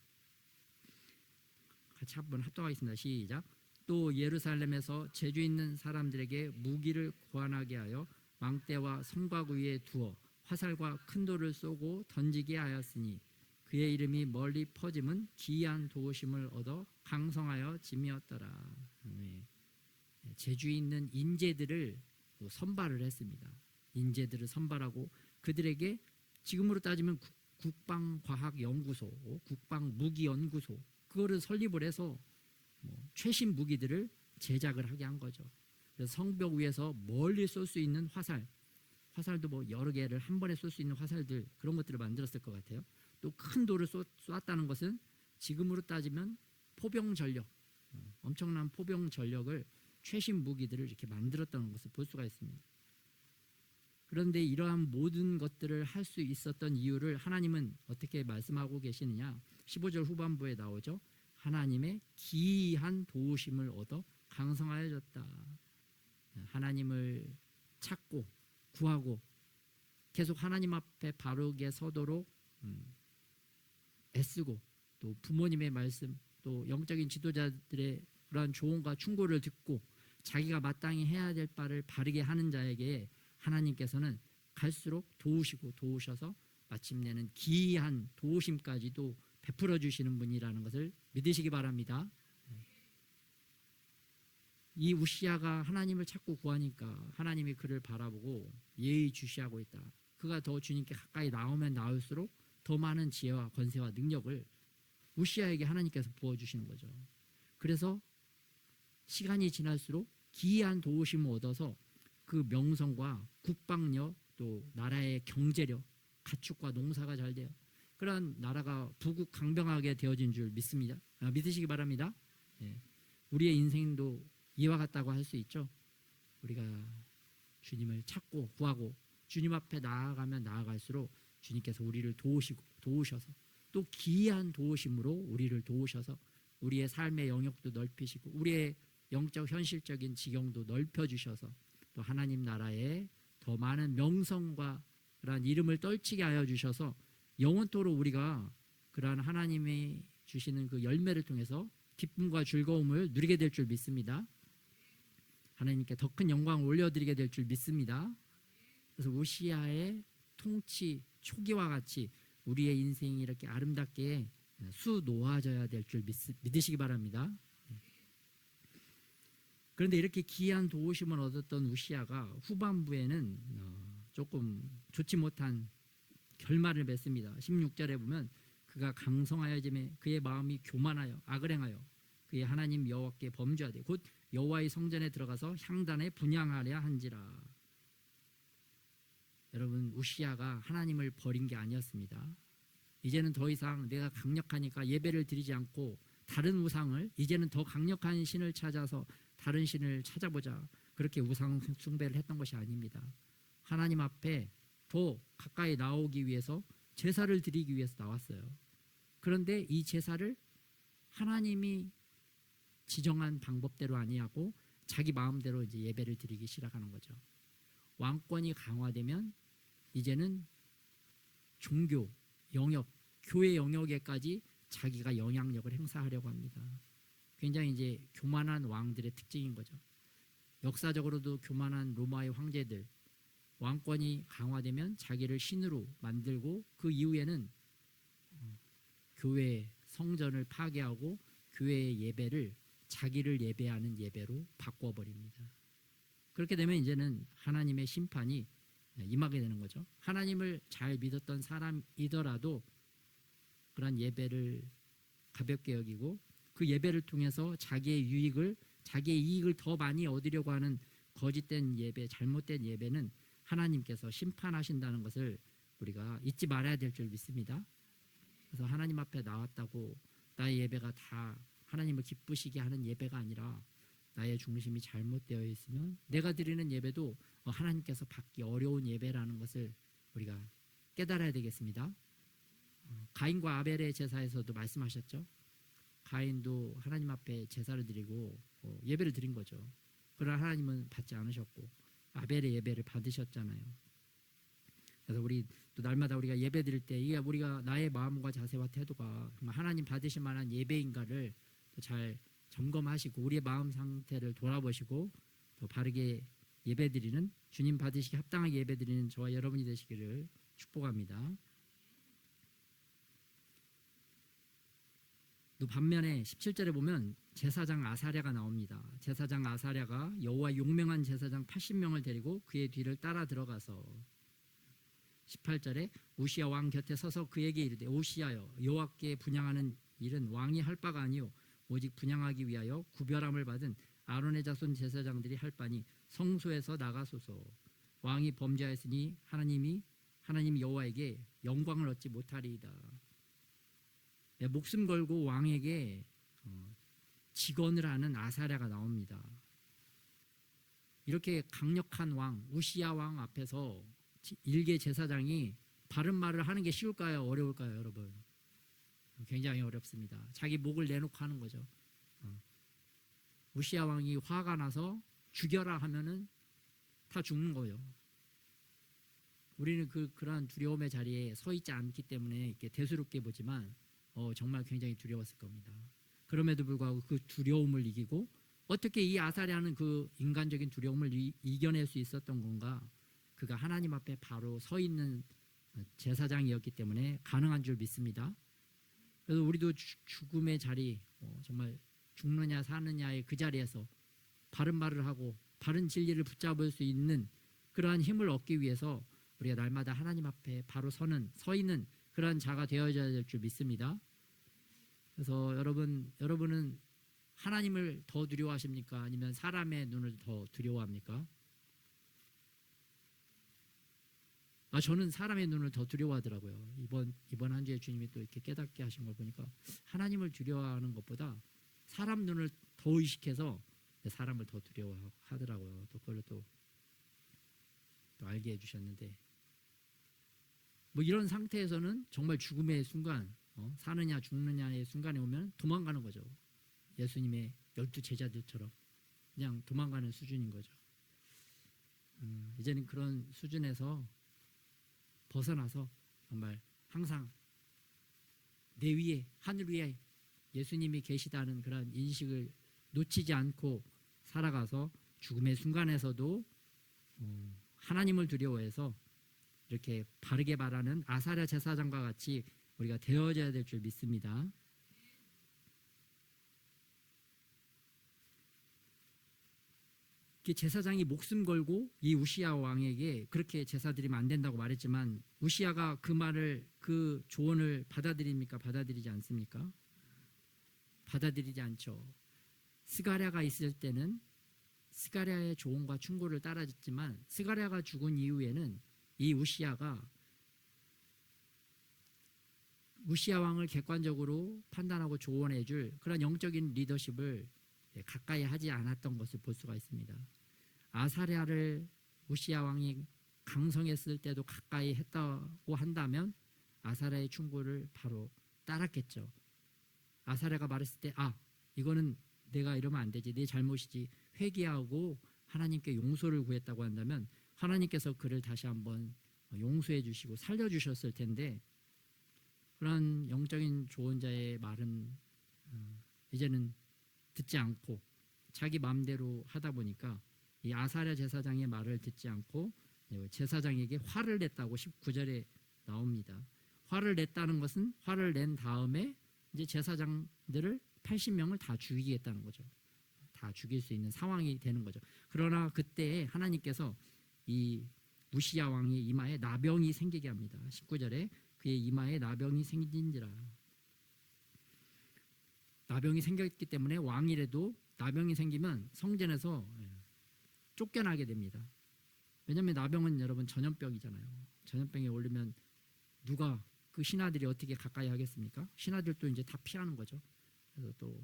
같이 한번 합독하겠습니다. 시작. 또 예루살렘에서 재주 있는 사람들에게 무기를 고안하게 하여 망대와 성곽 위에 두어 화살과 큰 돌을 쏘고 던지게 하였으니 그의 이름이 멀리 퍼짐은 기이한 도우심을 얻어 강성하여 짐이었더라. 재주 있는 인재들을 선발을 했습니다. 인재들을 선발하고 그들에게 지금으로 따지면 국방과학연구소, 국방무기연구소 그거를 설립을 해서 최신 무기들을 제작을 하게 한 거죠. 그래서 성벽 위에서 멀리 쏠 수 있는 화살도 뭐 여러 개를 한 번에 쏠 수 있는 화살들 그런 것들을 만들었을 것 같아요. 또 큰 돌을 쏘았다는 것은 지금으로 따지면 포병 전력, 엄청난 포병 전력을 최신 무기들을 이렇게 만들었다는 것을 볼 수가 있습니다. 그런데 이러한 모든 것들을 할 수 있었던 이유를 하나님은 어떻게 말씀하고 계시느냐? 15절 후반부에 나오죠. 하나님의 기이한 도우심을 얻어 강성하여졌다. 하나님을 찾고 구하고 계속 하나님 앞에 바르게 서도록 애쓰고 또 부모님의 말씀 또 영적인 지도자들의 그러한 조언과 충고를 듣고 자기가 마땅히 해야 될 바를 바르게 하는 자에게 하나님께서는 갈수록 도우시고 도우셔서 마침내는 기이한 도우심까지도 베풀어 주시는 분이라는 것을 믿으시기 바랍니다. 이 우시야가 하나님을 찾고 구하니까 하나님이 그를 바라보고 예의주시하고 있다. 그가 더 주님께 가까이 나오면 나올수록 더 많은 지혜와 권세와 능력을 우시야에게 하나님께서 부어주시는 거죠. 그래서 시간이 지날수록 기이한 도우심을 얻어서 그 명성과 국방력 또 나라의 경제력, 가축과 농사가 잘 돼요. 그런 나라가 부국 강병하게 되어진 줄 믿습니다. 믿으시기 바랍니다. 우리의 인생도 이와 같다고 할 수 있죠. 우리가 주님을 찾고 구하고 주님 앞에 나아가면 나아갈수록 주님께서 우리를 도우셔서 또 기이한 도우심으로 우리를 도우셔서 우리의 삶의 영역도 넓히시고 우리의 영적 현실적인 지경도 넓혀주셔서 또 하나님 나라에 더 많은 명성과 그러한 이름을 떨치게 하여 주셔서 영원토록 우리가 그러한 하나님이 주시는 그 열매를 통해서 기쁨과 즐거움을 누리게 될 줄 믿습니다. 하나님께 더 큰 영광을 올려드리게 될 줄 믿습니다. 그래서 우시야의 통치 초기와 같이 우리의 인생이 이렇게 아름답게 수놓아져야 될 줄 믿으시기 바랍니다. 그런데 이렇게 기이한 도우심을 얻었던 우시야가 후반부에는 조금 좋지 못한 결말을 맺습니다. 16절에 보면 그가 강성하여짐에 그의 마음이 교만하여 악을 행하여 그의 하나님 여호와께 범죄하되 곧 여호와의 성전에 들어가서 향단에 분향하려 한지라. 여러분, 우시야가 하나님을 버린 게 아니었습니다. 이제는 더 이상 내가 강력하니까 예배를 드리지 않고 다른 우상을, 이제는 더 강력한 신을 찾아서 다른 신을 찾아보자, 그렇게 우상 숭배를 했던 것이 아닙니다. 하나님 앞에 더 가까이 나오기 위해서 제사를 드리기 위해서 나왔어요. 그런데 이 제사를 하나님이 지정한 방법대로 아니하고 자기 마음대로 이제 예배를 드리기 시작하는 거죠. 왕권이 강화되면 이제는 종교 영역, 교회 영역에까지 자기가 영향력을 행사하려고 합니다. 굉장히 이제 교만한 왕들의 특징인 거죠. 역사적으로도 교만한 로마의 황제들, 왕권이 강화되면 자기를 신으로 만들고 그 이후에는 교회 성전을 파괴하고 교회의 예배를 자기를 예배하는 예배로 바꿔버립니다. 그렇게 되면 이제는 하나님의 심판이 임하게 되는 거죠. 하나님을 잘 믿었던 사람이더라도 그런 예배를 가볍게 여기고 그 예배를 통해서 자기의 유익을, 자기의 이익을 더 많이 얻으려고 하는 거짓된 예배, 잘못된 예배는 하나님께서 심판하신다는 것을 우리가 잊지 말아야 될 줄 믿습니다. 그래서 하나님 앞에 나왔다고 나의 예배가 다 하나님을 기쁘시게 하는 예배가 아니라 나의 중심이 잘못되어 있으면 내가 드리는 예배도 하나님께서 받기 어려운 예배라는 것을 우리가 깨달아야 되겠습니다. 가인과 아벨의 제사에서도 말씀하셨죠. 가인도 하나님 앞에 제사를 드리고 예배를 드린 거죠. 그러나 하나님은 받지 않으셨고 아벨의 예배를 받으셨잖아요. 그래서 우리 또 날마다 우리가 예배 드릴 때 이게 우리가 나의 마음과 자세와 태도가 정말 하나님 받으실 만한 예배인가를 잘 점검하시고 우리의 마음 상태를 돌아보시고 더 바르게 예배드리는, 주님 받으시기 합당하게 예배드리는 저와 여러분이 되시기를 축복합니다. 또 반면에 17절에 보면 제사장 아사랴가 나옵니다. 제사장 아사랴가 여호와 용맹한 제사장 80명을 데리고 그의 뒤를 따라 들어가서 18절에 우시야 왕 곁에 서서 그에게 이르되 우시야여, 여호와께 분향하는 일은 왕이 할 바가 아니요 오직 분향하기 위하여 구별함을 받은 아론의 자손 제사장들이 할 바니 성소에서 나가소서. 왕이 범죄하였으니 하나님 여호와에게 영광을 얻지 못하리이다. 목숨 걸고 왕에게 직언을 하는 아사랴가 나옵니다. 이렇게 강력한 왕, 우시야 왕 앞에서 일개 제사장이 바른 말을 하는 게 쉬울까요? 어려울까요, 여러분? 굉장히 어렵습니다. 자기 목을 내놓고 하는 거죠. 우시야 왕이 화가 나서 죽여라 하면은 다 죽는 거예요. 우리는 그러한 두려움의 자리에 서 있지 않기 때문에 이렇게 대수롭게 보지만 정말 굉장히 두려웠을 겁니다. 그럼에도 불구하고 그 두려움을 이기고 어떻게 이 아사랴는 그 인간적인 두려움을 이겨낼 수 있었던 건가? 그가 하나님 앞에 바로 서 있는 제사장이었기 때문에 가능한 줄 믿습니다. 그래서 우리도 죽음의 자리, 정말 죽느냐 사느냐의 그 자리에서 바른 말을 하고 바른 진리를 붙잡을 수 있는 그러한 힘을 얻기 위해서 우리가 날마다 하나님 앞에 바로 서 있는 그러한 자가 되어져야 될 줄 믿습니다. 그래서 여러분은 하나님을 더 두려워하십니까? 아니면 사람의 눈을 더 두려워합니까? 저는 사람의 눈을 더 두려워하더라고요. 이번 한 주에 주님이 또 이렇게 깨닫게 하신 걸 보니까 하나님을 두려워하는 것보다 사람 눈을 더 의식해서 사람을 더 두려워하더라고요. 또 그걸 또 알게 해주셨는데, 뭐 이런 상태에서는 정말 죽음의 순간, 사느냐 죽느냐의 순간에 오면 도망가는 거죠. 예수님의 12 제자들처럼 그냥 도망가는 수준인 거죠. 이제는 그런 수준에서 벗어나서 정말 항상 내 위에, 하늘 위에 예수님이 계시다는 그런 인식을 놓치지 않고 살아가서 죽음의 순간에서도 하나님을 두려워해서 이렇게 바르게 말하는 아사랴 제사장과 같이 우리가 되어져야 될 줄 믿습니다. 제사장이 목숨 걸고 이 우시야 왕에게 그렇게 제사 드리면 안 된다고 말했지만 우시야가 그 말을, 그 조언을 받아들입니까? 받아들이지 않습니까? 받아들이지 않죠. 스가랴가 있을 때는 스가랴의 조언과 충고를 따라줬지만 스가랴가 죽은 이후에는 이 우시야가 우시야 왕을 객관적으로 판단하고 조언해줄 그런 영적인 리더십을 가까이 하지 않았던 것을 볼 수가 있습니다. 아사랴를 우시야 왕이 강성했을 때도 가까이 했다고 한다면 아사랴의 충고를 바로 따랐겠죠. 아사랴가 말했을 때 이거는 내가 이러면 안 되지, 내 잘못이지, 회개하고 하나님께 용서를 구했다고 한다면 하나님께서 그를 다시 한번 용서해 주시고 살려주셨을 텐데, 그런 영적인 조언자의 말은 이제는 듣지 않고 자기 마음대로 하다 보니까 이 아사랴 제사장의 말을 듣지 않고 제사장에게 화를 냈다고 19절에 나옵니다. 화를 냈다는 것은 화를 낸 다음에 이제 제사장들을 80명을 다 죽이겠다는 거죠. 다 죽일 수 있는 상황이 되는 거죠. 그러나 그때 하나님께서 이 우시야 왕의 이마에 나병이 생기게 합니다. 19절에 그의 이마에 나병이 생긴지라. 나병이 생겼기 때문에 왕이라도 나병이 생기면 성전에서 쫓겨나게 됩니다. 왜냐하면 나병은 여러분 전염병이잖아요. 전염병에 올리면 누가, 그 신하들이 어떻게 가까이 하겠습니까? 신하들도 이제 다 피하는 거죠. 그래서 또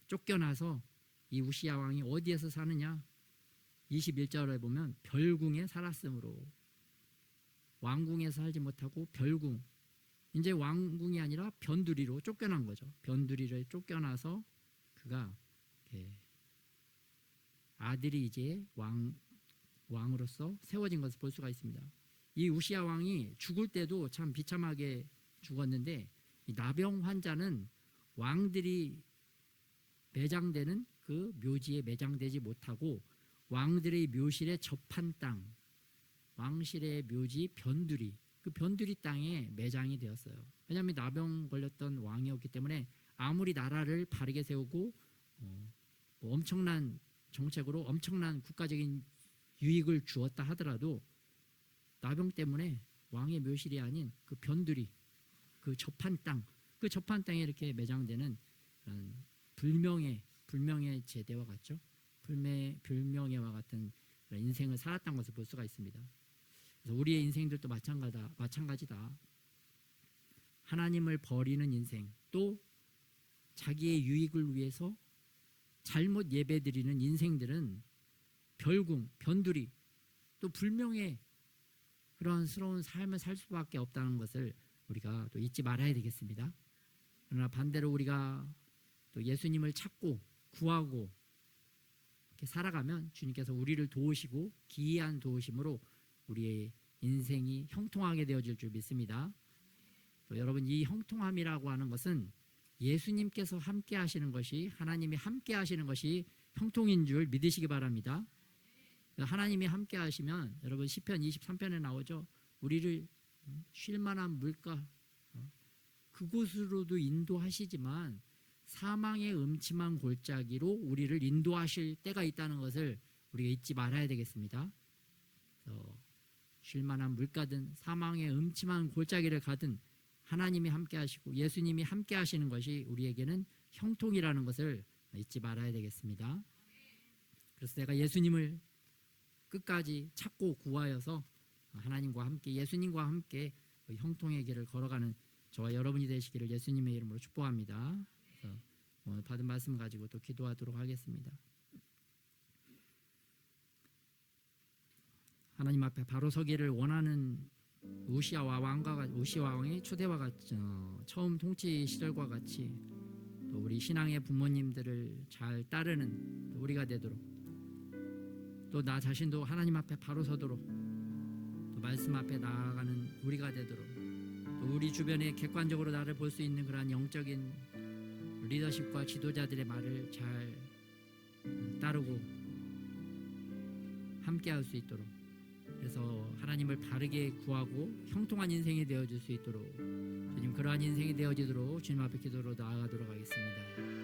쫓겨나서 이 우시야 왕이 어디에서 사느냐? 21절에 보면 별궁에 살았으므로, 왕궁에서 살지 못하고 별궁, 이제 왕궁이 아니라 변두리로 쫓겨난 거죠. 변두리를 쫓겨나서 그가 아들이 이제 왕으로서 세워진 것을 볼 수가 있습니다. 이 우시야 왕이 죽을 때도 참 비참하게 죽었는데, 이 나병 환자는 왕들이 매장되는 그 묘지에 매장되지 못하고 왕들의 묘실에 접한 땅, 왕실의 묘지 변두리, 그 변두리 땅에 매장이 되었어요. 왜냐하면 나병 걸렸던 왕이었기 때문에 아무리 나라를 바르게 세우고 뭐 엄청난 정책으로 엄청난 국가적인 유익을 주었다 하더라도 나병 때문에 왕의 묘실이 아닌 그 변두리, 그 접한 땅, 그 접한 땅에 이렇게 매장되는 불명예 제대와 같죠. 불명예와 같은 인생을 살았던 것을 볼 수가 있습니다. 그래서 우리의 인생들도 마찬가지다. 하나님을 버리는 인생, 또 자기의 유익을 위해서 잘못 예배드리는 인생들은 별궁, 변두리, 또 불명예, 그런 스러운 삶을 살 수밖에 없다는 것을 우리가 또 잊지 말아야 되겠습니다. 그러나 반대로 우리가 또 예수님을 찾고 구하고 이렇게 살아가면 주님께서 우리를 도우시고 기이한 도우심으로 우리의 인생이 형통하게 되어질 줄 믿습니다. 또 여러분, 이 형통함이라고 하는 것은 예수님께서 함께 하시는 것이, 하나님이 함께 하시는 것이 형통인 줄 믿으시기 바랍니다. 하나님이 함께 하시면 여러분 시편 23편에 나오죠. 우리를 쉴 만한 물가 그곳으로도 인도하시지만 사망의 음침한 골짜기로 우리를 인도하실 때가 있다는 것을 우리가 잊지 말아야 되겠습니다. 쉴 만한 물가든 사망의 음침한 골짜기를 가든 하나님이 함께 하시고 예수님이 함께 하시는 것이 우리에게는 형통이라는 것을 잊지 말아야 되겠습니다. 그래서 내가 예수님을 끝까지 찾고 구하여서 하나님과 함께 예수님과 함께 형통의 길을 걸어가는 저와 여러분이 되시기를 예수님의 이름으로 축복합니다. 그래서 오늘 받은 말씀 가지고 또 기도하도록 하겠습니다. 하나님 앞에 바로 서기를 원하는 우시아 왕의 초대와 같이 처음 통치 시절과 같이 또 우리 신앙의 부모님들을 잘 따르는 우리가 되도록 또 나 자신도 하나님 앞에 바로 서도록 또 말씀 앞에 나아가는 우리가 되도록 또 우리 주변에 객관적으로 나를 볼 수 있는 그러한 영적인 리더십과 지도자들의 말을 잘 따르고 함께 할 수 있도록 그래서 하나님을 바르게 구하고 형통한 인생이 되어줄 수 있도록 주님 그러한 인생이 되어지도록 주님 앞에 기도로 나아가도록 하겠습니다.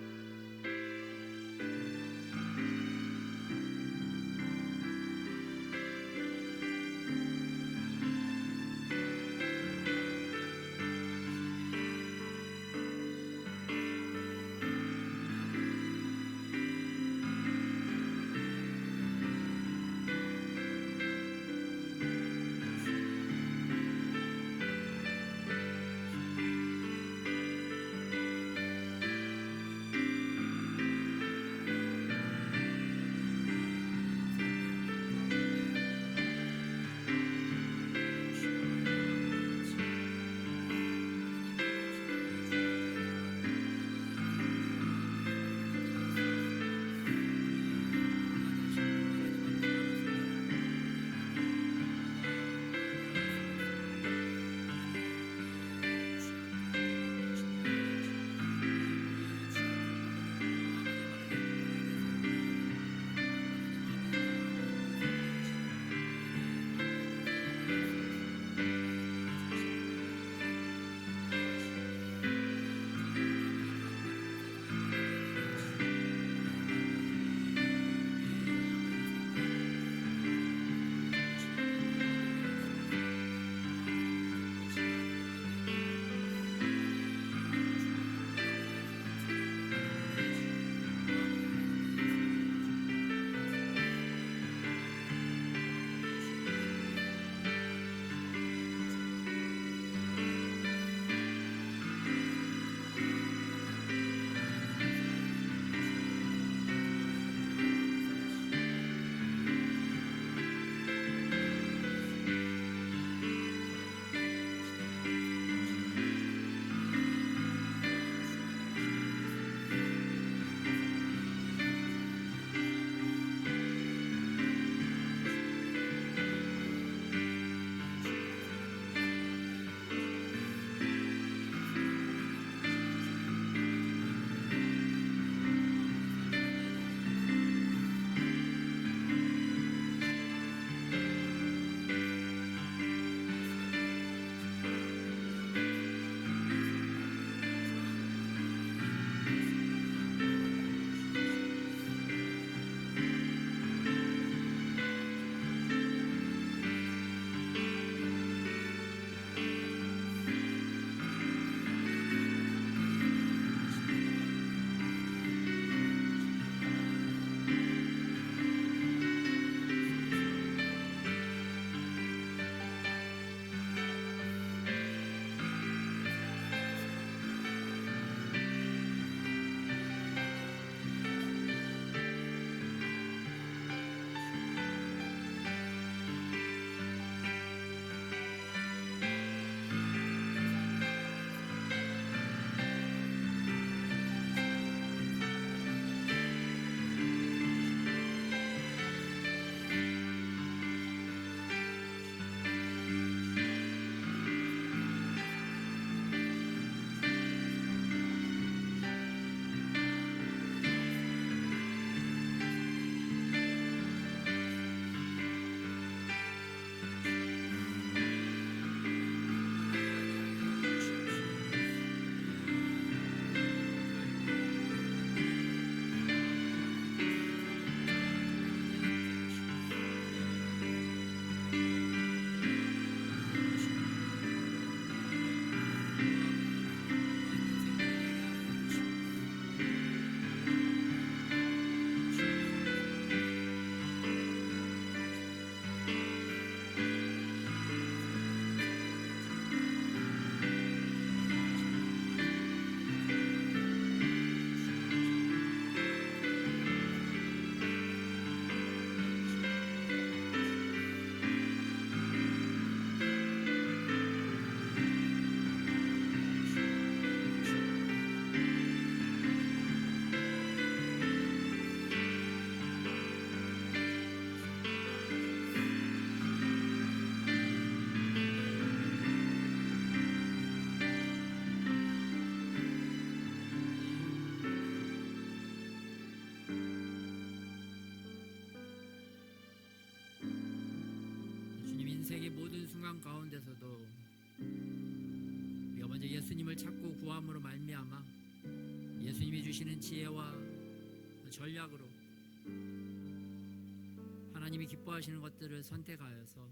인생의 모든 순간 가운데서도 우리가 먼저 예수님을 찾고 구함으로 말미암아 예수님이 주시는 지혜와 전략으로 하나님이 기뻐하시는 것들을 선택하여서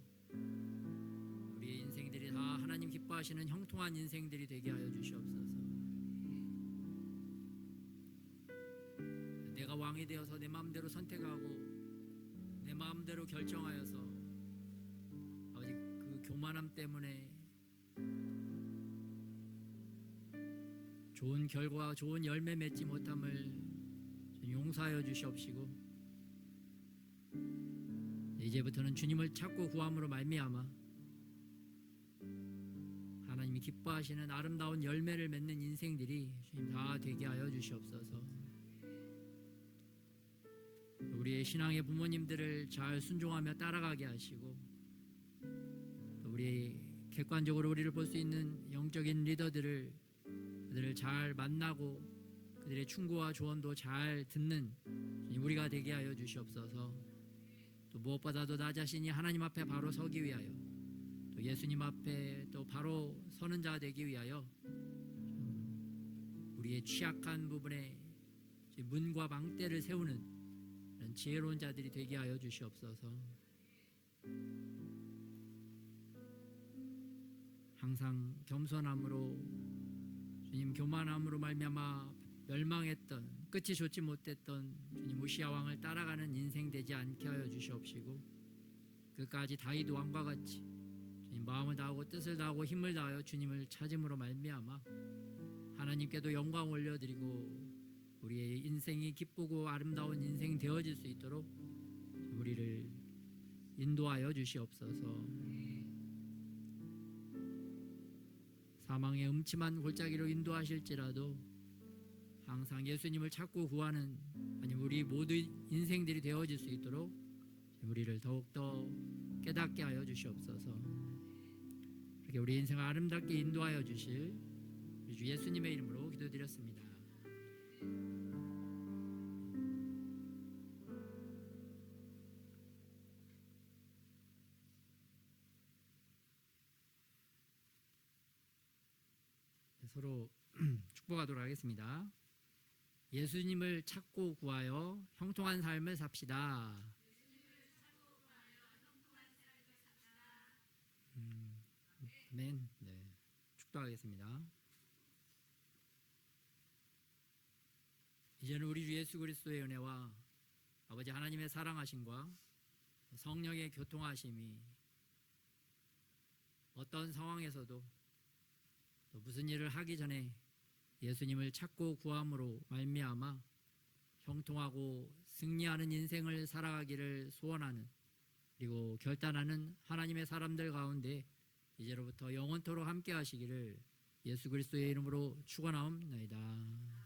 우리의 인생들이 다 하나님 기뻐하시는 형통한 인생들이 되게 하여 주시옵소서. 내가 왕이 되어서 내 마음대로 선택하고 내 마음대로 결정하여서 아버지 그 교만함 때문에 좋은 결과 좋은 열매 맺지 못함을 용서하여 주시옵시고 이제부터는 주님을 찾고 구함으로 말미암아 하나님이 기뻐하시는 아름다운 열매를 맺는 인생들이 주님 다 되게 하여 주시옵소서. 우리의 신앙의 부모님들을 잘 순종하며 따라가게 하시고 또 우리 객관적으로 우리를 볼 수 있는 영적인 리더들을 그들을 잘 만나고 그들의 충고와 조언도 잘 듣는 우리가 되게 하여 주시옵소서. 또 무엇보다도 나 자신이 하나님 앞에 바로 서기 위하여 또 예수님 앞에 또 바로 서는 자 되기 위하여 우리의 취약한 부분에 문과 망대를 세우는 이런 지혜로운 자들이 되게 하여 주시옵소서. 항상 겸손함으로 주님 교만함으로 말미암아 멸망했던 끝이 좋지 못했던 주님 우시아 왕을 따라가는 인생 되지 않게 하여 주시옵시고 끝까지 다윗 왕과 같이 주님 마음을 다하고 뜻을 다하고 힘을 다하여 주님을 찾음으로 말미암아 하나님께도 영광 올려드리고 우리의 인생이 기쁘고 아름다운 인생 되어질 수 있도록 우리를 인도하여 주시옵소서. 사망의 음침한 골짜기로 인도하실지라도 항상 예수님을 찾고 구하는 우리 모두 인생들이 되어질 수 있도록 우리를 더욱더 깨닫게 하여 주시옵소서. 그렇게 우리 인생을 아름답게 인도하여 주실 우리 주 예수님의 이름으로 기도드렸습니다. 서로 축복하도록 하겠습니다. 예수님을 찾고 구하여 형통한 삶을 삽시다. 아멘. 네, 축도하겠습니다. 이제는 우리 주 예수 그리스도의 은혜와 아버지 하나님의 사랑하심과 성령의 교통하심이 어떤 상황에서도 또 무슨 일을 하기 전에 예수님을 찾고 구함으로 말미암아 형통하고 승리하는 인생을 살아가기를 소원하는 그리고 결단하는 하나님의 사람들 가운데 이제로부터 영원토록 함께 하시기를 예수 그리스도의 이름으로 축원하옵나이다.